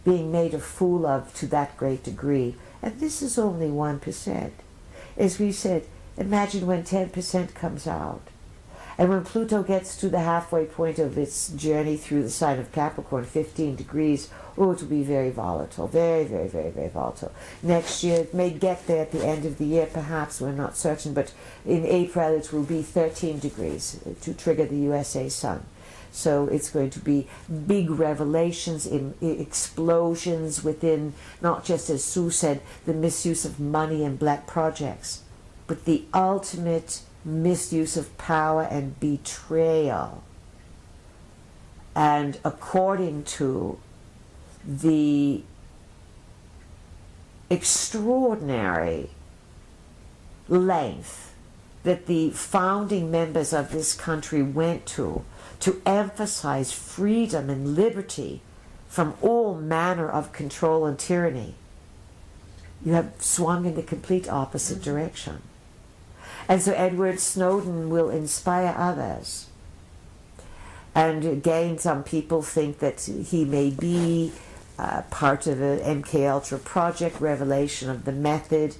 being made a fool of to that great degree. And this is only 1%. As we said, imagine when 10% comes out. And when Pluto gets to the halfway point of its journey through the sign of Capricorn, 15 degrees, it will be very volatile, very, very, very, very volatile. Next year, it may get there at the end of the year, perhaps, we're not certain, but in April it will be 13 degrees to trigger the USA sun. So it's going to be big revelations, explosions within, not just, as Sue said, the misuse of money and black projects, but the ultimate misuse of power and betrayal. And according to the extraordinary length that the founding members of this country went to emphasize freedom and liberty from all manner of control and tyranny, you have swung in the complete opposite direction. And so Edward Snowden will inspire others. And again, some people think that he may be part of an MK Ultra project, revelation of the method.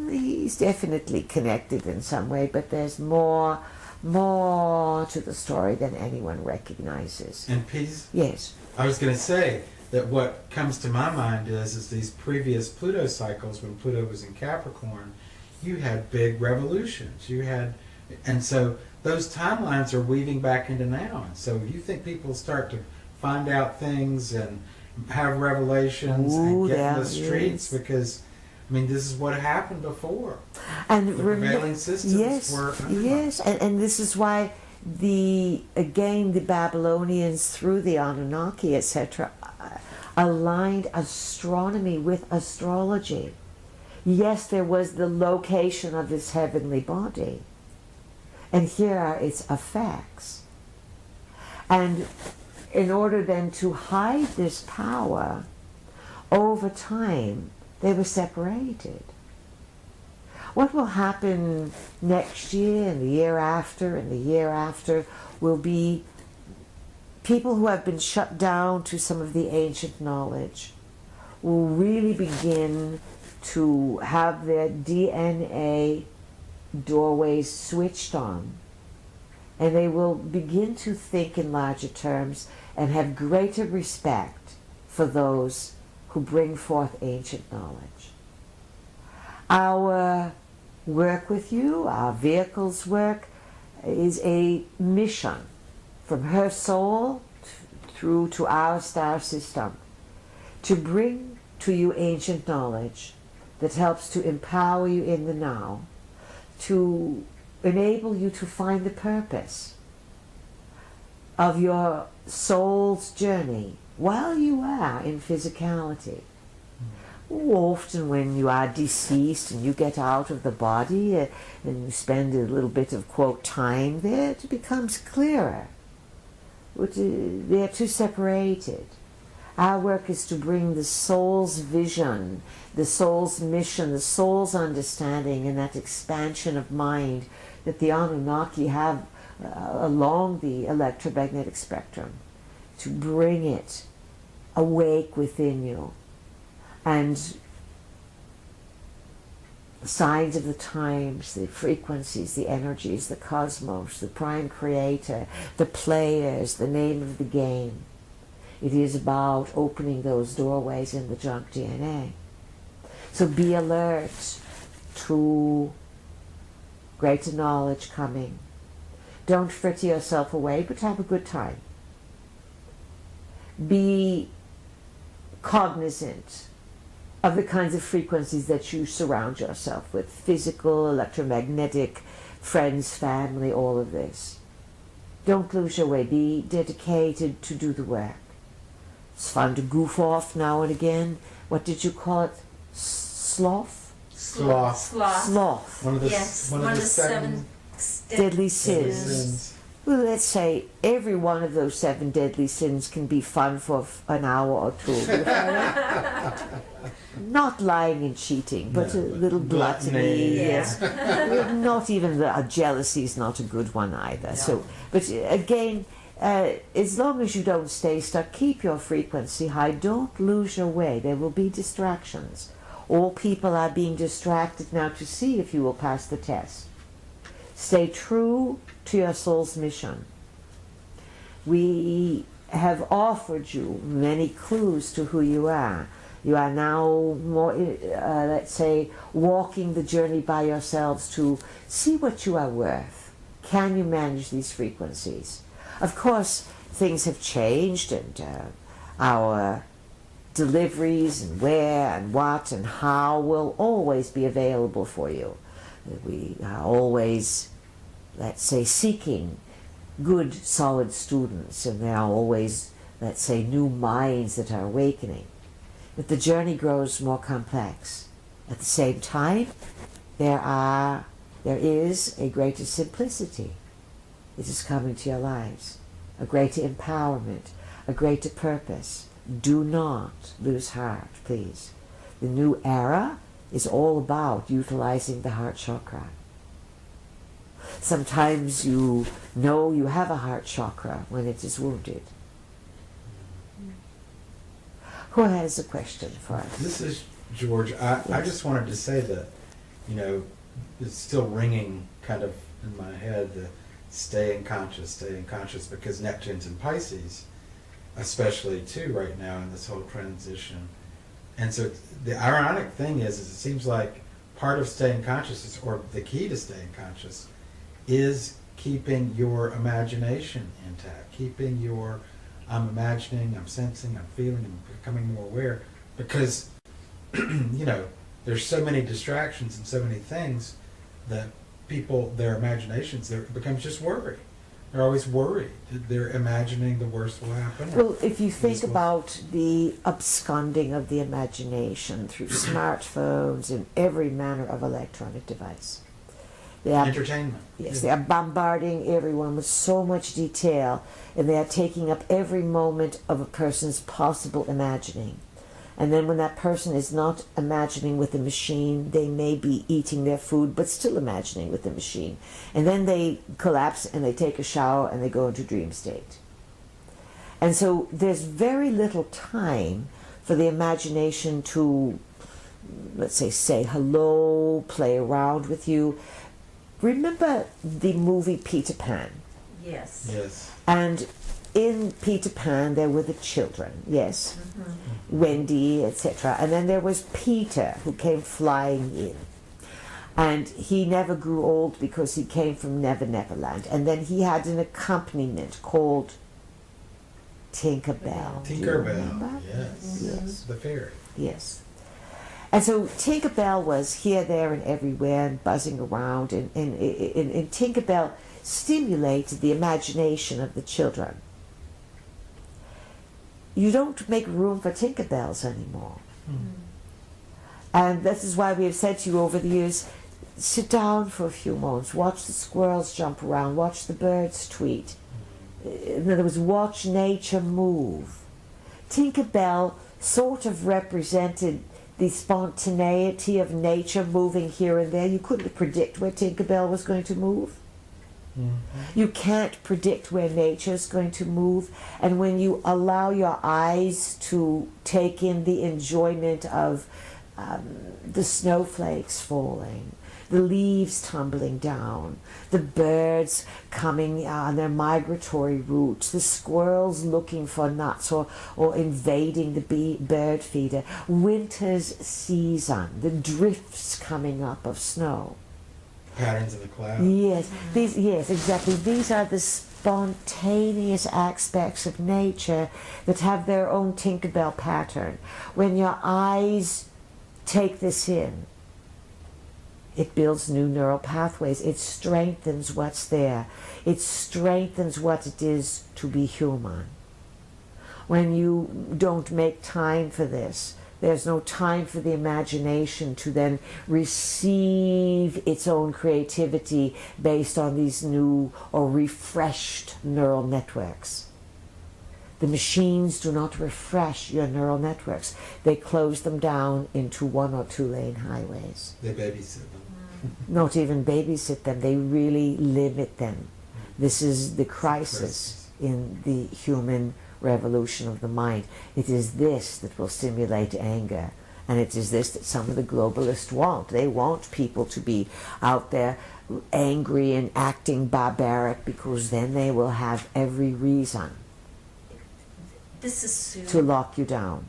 He's definitely connected in some way, but there's more to the story than anyone recognizes. And peace? Yes. I was going to say that what comes to my mind is these previous Pluto cycles, when Pluto was in Capricorn, you had big revolutions. And so those timelines are weaving back into now. And so you think people start to find out things and have revelations and get in the streets because, I mean, this is what happened before. And the prevailing systems were yes, and this is why Again, the Babylonians, through the Anunnaki, etc., aligned astronomy with astrology. Yes, there was the location of this heavenly body, and here are its effects. And in order then to hide this power, over time, they were separated. What will happen next year and the year after and the year after will be people who have been shut down to some of the ancient knowledge will really begin to have their DNA doorways switched on, and they will begin to think in larger terms and have greater respect for those who bring forth ancient knowledge. Our work with you, our vehicle's work, is a mission from her soul through to our star system to bring to you ancient knowledge that helps to empower you in the now, to enable you to find the purpose of your soul's journey while you are in physicality. Often when you are deceased and you get out of the body and you spend a little bit of, quote, time there, it becomes clearer. They're too separated. Our work is to bring the soul's vision, the soul's mission, the soul's understanding, and that expansion of mind that the Anunnaki have along the electromagnetic spectrum, to bring it awake within you. And the signs of the times, the frequencies, the energies, the cosmos, the prime creator, the players, the name of the game. It is about opening those doorways in the junk DNA. So be alert to greater knowledge coming. Don't fritter yourself away, but have a good time. Be cognizant of the kinds of frequencies that you surround yourself with, physical, electromagnetic, friends, family, all of this. Don't lose your way. Be dedicated to do the work. It's fun to goof off now and again. What did you call it? Sloth? Sloth. Sloth. One of the, Yes, one of the seven Deadly sins. sins. Well, let's say every one of those 7 deadly sins can be fun for an hour or two. Not lying and cheating, but No, a little gluttony, gluttony. yeah. Yes, not even jealousy is not a good one either. No. So, but again, as long as you don't stay stuck, keep your frequency high. Don't lose your way. There will be distractions. All people are being distracted now to see if you will pass the test. Stay true to your soul's mission. We have offered you many clues to who you are. You are now more, let's say, walking the journey by yourselves to see what you are worth. Can you manage these frequencies? Of course, things have changed, and our deliveries and where and what and how will always be available for you. We are always, let's say, seeking good, solid students, and there are always, let's say, new minds that are awakening. But the journey grows more complex. At the same time, there is a greater simplicity. It is coming to your lives, a greater empowerment, a greater purpose. Do not lose heart, please. The new era is all about utilizing the heart chakra. Sometimes you know you have a heart chakra when it is wounded. Who has a question for us? This is George. I just wanted to say that, it's still ringing kind of in my head, the staying conscious, because Neptune's in Pisces, especially too right now in this whole transition. And so the ironic thing is it seems like part of staying conscious, or the key to staying conscious, is keeping your imagination intact, keeping your, I'm imagining, I'm sensing, I'm feeling, I'm becoming more aware, because, there's so many distractions and so many things that people, their imaginations, it becomes just worry. They're always worried. They're imagining the worst will happen. Well, if you think This will- about the absconding of the imagination through smartphones and every manner of electronic device, they are, Entertainment. yes, they are bombarding everyone with so much detail, and they are taking up every moment of a person's possible imagining. And then when that person is not imagining with the machine, they may be eating their food, but still imagining with the machine. And then they collapse and they take a shower and they go into dream state. And so there's very little time for the imagination to, let's say hello, play around with you. Remember the movie Peter Pan? Yes. Yes. And in Peter Pan, there were the children, yes, Wendy, etc. And then there was Peter, who came flying in. And he never grew old because he came from Never Neverland. And then he had an accompaniment called Tinkerbell. Do you remember? Tinkerbell. Yes. Yes. The fairy. Yes. And so Tinkerbell was here, there, and everywhere, and buzzing around. And Tinkerbell stimulated the imagination of the children. You don't make room for Tinkerbells anymore. And this is why we have said to you over the years, sit down for a few moments, watch the squirrels jump around, watch the birds tweet. In other words, watch nature move. Tinkerbell sort of represented the spontaneity of nature moving here and there. You couldn't predict where Tinkerbell was going to move. You can't predict where nature is going to move. And when you allow your eyes to take in the enjoyment of the snowflakes falling, the leaves tumbling down, the birds coming on their migratory routes, the squirrels looking for nuts or invading the bird feeder, winter's season, the drifts coming up of snow. Patterns in the cloud. Yes, yes, exactly. These are the spontaneous aspects of nature that have their own Tinkerbell pattern. When your eyes take this in, it builds new neural pathways. It strengthens what's there. It strengthens what it is to be human. When you don't make time for this, there's no time for the imagination to then receive its own creativity based on these new or refreshed neural networks. The machines do not refresh your neural networks. They close them down into 1 or 2 lane highways. They babysit them. Not even babysit them, they really limit them. This is the crisis in the human revolution of the mind. It is this that will stimulate anger, and it is this that some of the globalists want. They want people to be out there angry and acting barbaric, because then they will have every reason This is Sue. to lock you down.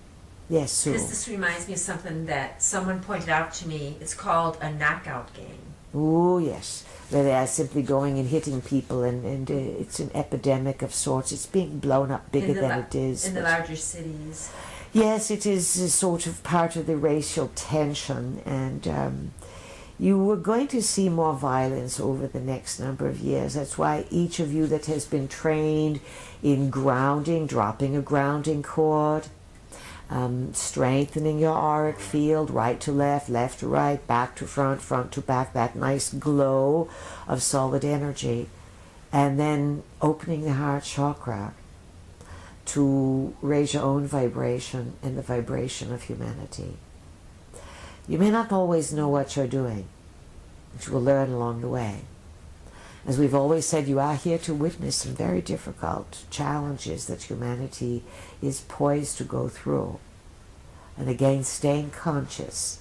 Yes, Sue. This reminds me of something that someone pointed out to me. It's called a knockout game. Oh, yes. Where they are simply going and hitting people, and it's an epidemic of sorts. It's being blown up bigger than it is. In the larger cities. Yes, it is a sort of part of the racial tension, and you are going to see more violence over the next number of years. That's why each of you that has been trained in grounding, dropping a grounding cord, strengthening your auric field, right to left, left to right, back to front, front to back, that nice glow of solid energy, and then opening the heart chakra to raise your own vibration and the vibration of humanity. You may not always know what you're doing, but you will learn along the way. As we've always said, you are here to witness some very difficult challenges that humanity is poised to go through. And again, staying conscious,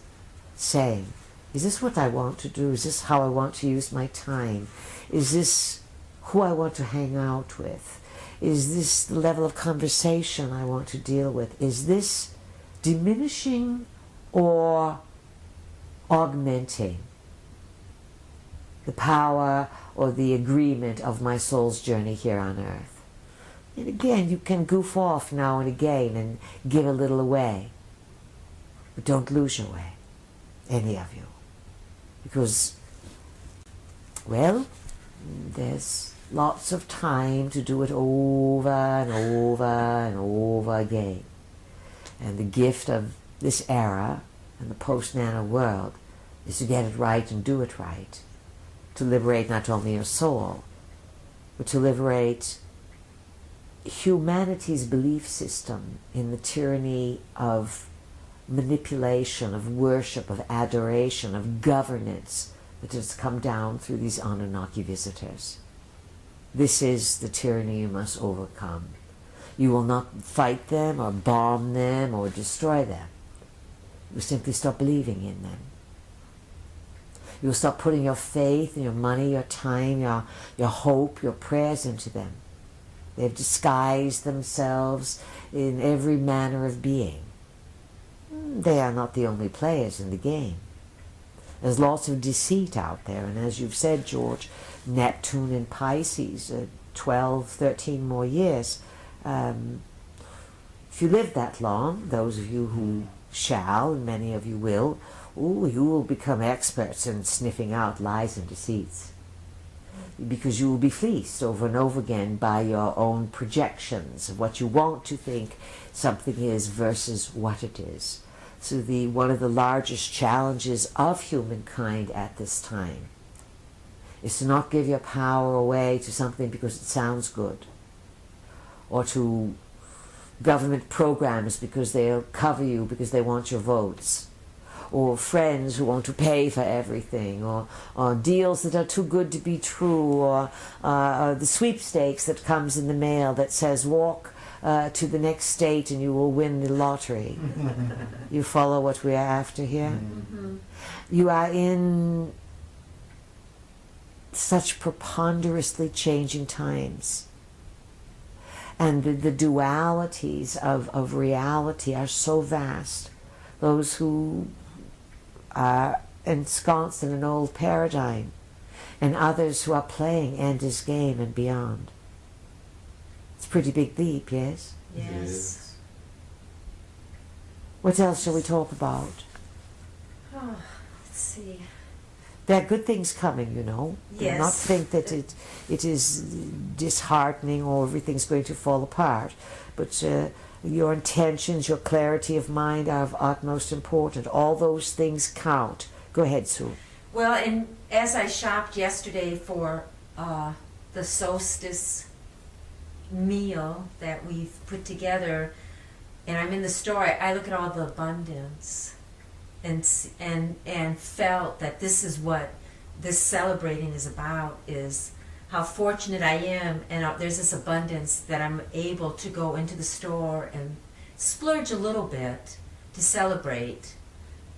saying, is this what I want to do? Is this how I want to use my time? Is this who I want to hang out with? Is this the level of conversation I want to deal with? Is this diminishing or augmenting the power or the agreement of my soul's journey here on earth? And again, you can goof off now and again and give a little away. But don't lose your way, any of you. Because, well, there's lots of time to do it over and over and over again. And the gift of this era and the post-nano world is to get it right and do it right. To liberate not only your soul, but to liberate humanity's belief system in the tyranny of manipulation, of worship, of adoration, of governance that has come down through these Anunnaki visitors. This is the tyranny you must overcome. You will not fight them or bomb them or destroy them. You simply stop believing in them. You will stop putting your faith, your money, your time, your hope, your prayers into them. They've disguised themselves in every manner of being. They are not the only players in the game. There's lots of deceit out there, and as you've said, George, Neptune in Pisces, 12, 13 more years. If you live that long, those of you who shall, and many of you will, you will become experts in sniffing out lies and deceits. Because you will be fleeced over and over again by your own projections of what you want to think something is versus what it is. So one of the largest challenges of humankind at this time is to not give your power away to something because it sounds good, or to government programs because they'll cover you because they want your votes, or friends who want to pay for everything, or deals that are too good to be true, or the sweepstakes that comes in the mail that says walk to the next state and you will win the lottery. You follow what we are after here? Mm-hmm. You are in such preponderously changing times. And the dualities of reality are so vast. Those who are ensconced in an old paradigm, and others who are playing Ender's Game and beyond. It's a pretty big leap, yes? Yes. What else shall we talk about? Oh, let's see. There are good things coming, you know. Do Yes. not think that it is disheartening or everything's going to fall apart. But your intentions, your clarity of mind are of utmost importance. All those things count. Go ahead, Sue. Well, and as I shopped yesterday for the solstice meal that we've put together, and I'm in the store, I look at all the abundance and felt that this is what this celebrating is about, is how fortunate I am, and there's this abundance that I'm able to go into the store and splurge a little bit to celebrate,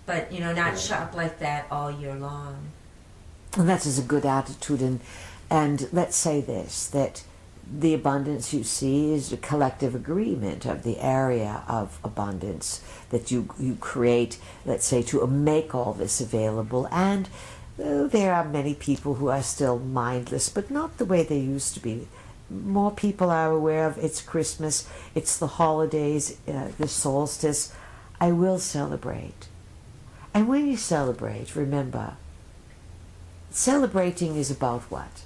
but not shop like that all year long. And that is a good attitude, and let's say this, that the abundance you see is a collective agreement of the area of abundance that you create, let's say, to make all this available. And there are many people who are still mindless, but not the way they used to be. More people are aware of it's Christmas, it's the holidays, the solstice. I will celebrate. And when you celebrate, remember, celebrating is about what?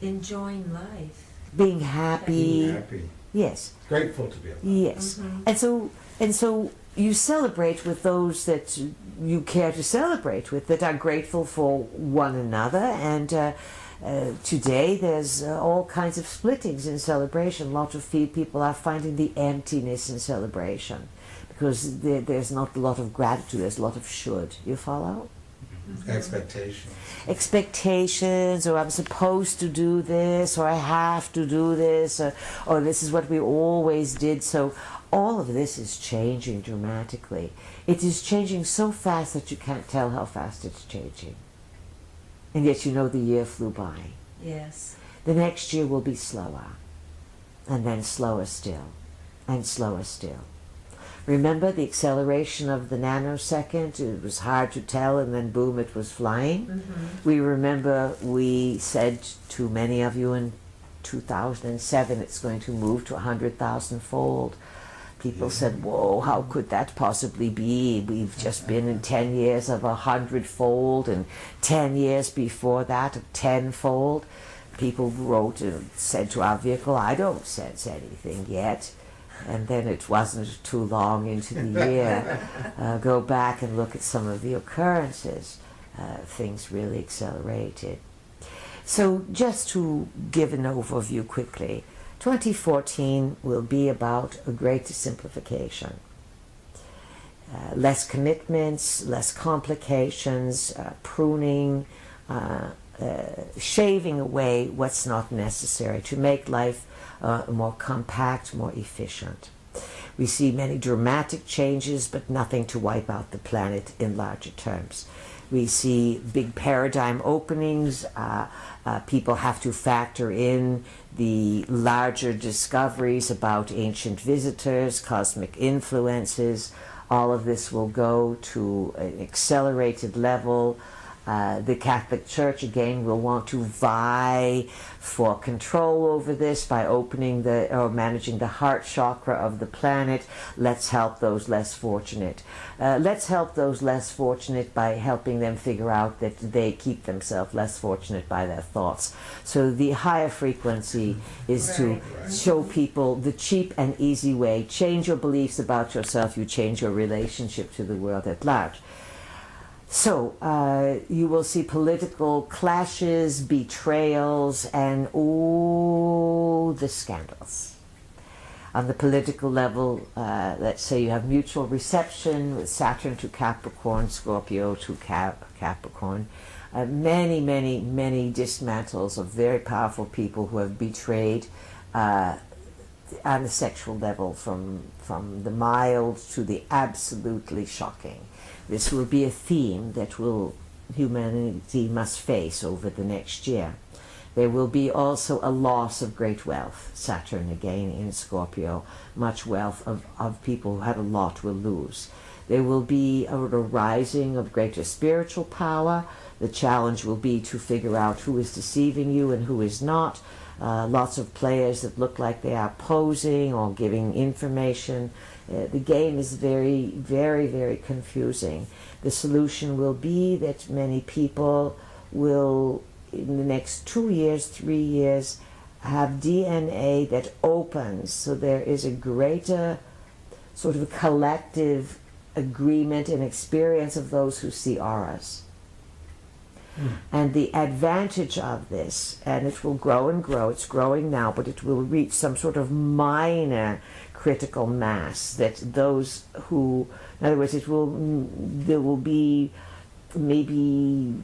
Enjoying life. Being happy. Being happy. Yes. Grateful to be alive. Yes. Mm-hmm. And so you celebrate with those that you care to celebrate with, that are grateful for one another. And today there's all kinds of splittings in celebration. A lot of people are finding the emptiness in celebration because there's not a lot of gratitude. There's a lot of should. You follow? Expectations, or I'm supposed to do this, or I have to do this, or this is what we always did. So all of this is changing dramatically. It is changing so fast that you can't tell how fast it's changing. And yet the year flew by. Yes. The next year will be slower, and then slower still, and slower still. Remember the acceleration of the nanosecond? It was hard to tell, and then boom, it was flying. Mm-hmm. We remember we said to many of you in 2007 it's going to move to 100,000-fold. People said, whoa, how could that possibly be? We've just been in 10 years of 100-fold, and 10 years before that of 10-fold. people wrote and said to our vehicle, I don't sense anything yet. And then it wasn't too long into the year. Go back and look at some of the occurrences. Things really accelerated. So just to give an overview quickly, 2014 will be about a greater simplification. Less commitments, less complications, pruning, shaving away what's not necessary to make life more compact, more efficient. We see many dramatic changes, but nothing to wipe out the planet in larger terms. We see big paradigm openings. People have to factor in the larger discoveries about ancient visitors, cosmic influences. All of this will go to an accelerated level. The Catholic Church, again, will want to vie for control over this by opening or managing the heart chakra of the planet. Let's help those less fortunate. Let's help those less fortunate by helping them figure out that they keep themselves less fortunate by their thoughts. So the higher frequency is to show people the cheap and easy way. Change your beliefs about yourself, you change your relationship to the world at large. So you will see political clashes, betrayals, and all the scandals. On the political level, let's say you have mutual reception with Saturn to Capricorn, Scorpio to Capricorn. Many, many, many dismantles of very powerful people who have betrayed on the sexual level, from the mild to the absolutely shocking. This will be a theme that humanity must face over the next year. There will be also a loss of great wealth. Saturn again in Scorpio. Much wealth of people who had a lot will lose. There will be a rising of greater spiritual power. The challenge will be to figure out who is deceiving you and who is not. Lots of players that look like they are posing or giving information. The game is very, very, very confusing. The solution will be that many people will, in the next 2 years, 3 years, have DNA that opens. So there is a greater sort of collective agreement and experience of those who see auras. And the advantage of this, and it will grow and grow, it's growing now, but it will reach some sort of minor critical mass, that those who, in other words, there will be maybe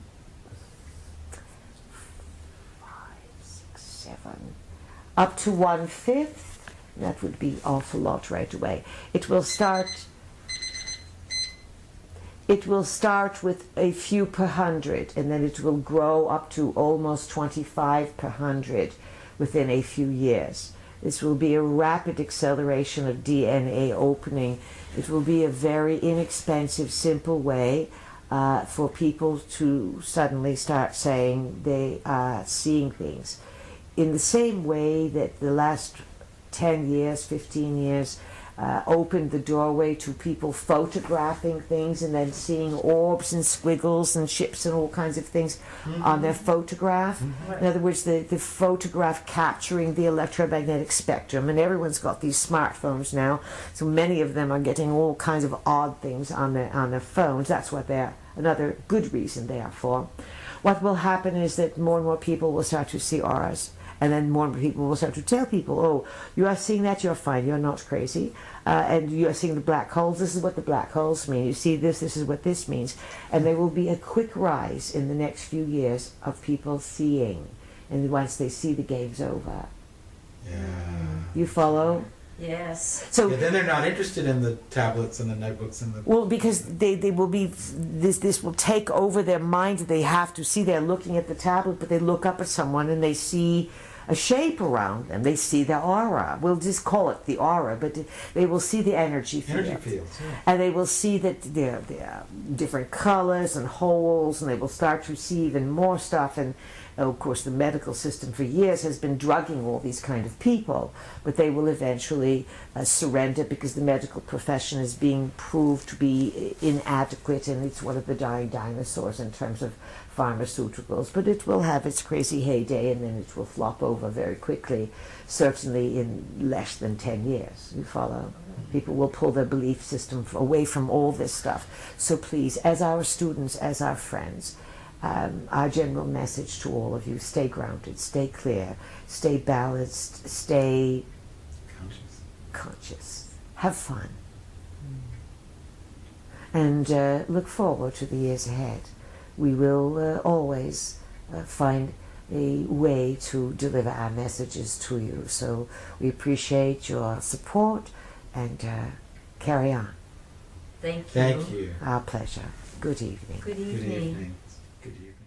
5, 6, 7, up to 1/5. That would be awful lot right away. It will start with a few per hundred, and then it will grow up to almost 25 per hundred within a few years. This will be a rapid acceleration of DNA opening. It will be a very inexpensive, simple way for people to suddenly start saying they are seeing things. In the same way that the last 10 years, 15 years, opened the doorway to people photographing things and then seeing orbs and squiggles and ships and all kinds of things on their photograph. In other words, the photograph capturing the electromagnetic spectrum. And everyone's got these smartphones now, so many of them are getting all kinds of odd things on their phones. That's what they're, another good reason they are for. What will happen is that more and more people will start to see auras. And then more people will start to tell people, oh, you are seeing that, you're fine, you're not crazy. And you are seeing the black holes, this is what the black holes mean. You see this is what this means. And there will be a quick rise in the next few years of people seeing. And once they see, the game's over. Yeah. You follow? Yes. So then they're not interested in the tablets and the notebooks and the... Well, because they will be, this will take over their mind. They have to see, they're looking at the tablet, but they look up at someone and they see a shape around them. They see the aura. We'll just call it the aura, but they will see the energy field. Energy fields, yeah. And they will see that there are different colors and holes, and they will start to see even more stuff. And Of course, the medical system for years has been drugging all these kind of people, but they will eventually surrender because the medical profession is being proved to be inadequate, and it's one of the dying dinosaurs in terms of pharmaceuticals. But it will have its crazy heyday, and then it will flop over very quickly, certainly in less than 10 years. You follow? People will pull their belief system away from all this stuff. So please, as our students, as our friends, our general message to all of you: stay grounded, stay clear, stay balanced, stay conscious. Have fun. And look forward to the years ahead. We will always find a way to deliver our messages to you. So we appreciate your support, and carry on. Thank you. Thank you. Our pleasure. Good evening. Good Good evening. evening. Good evening.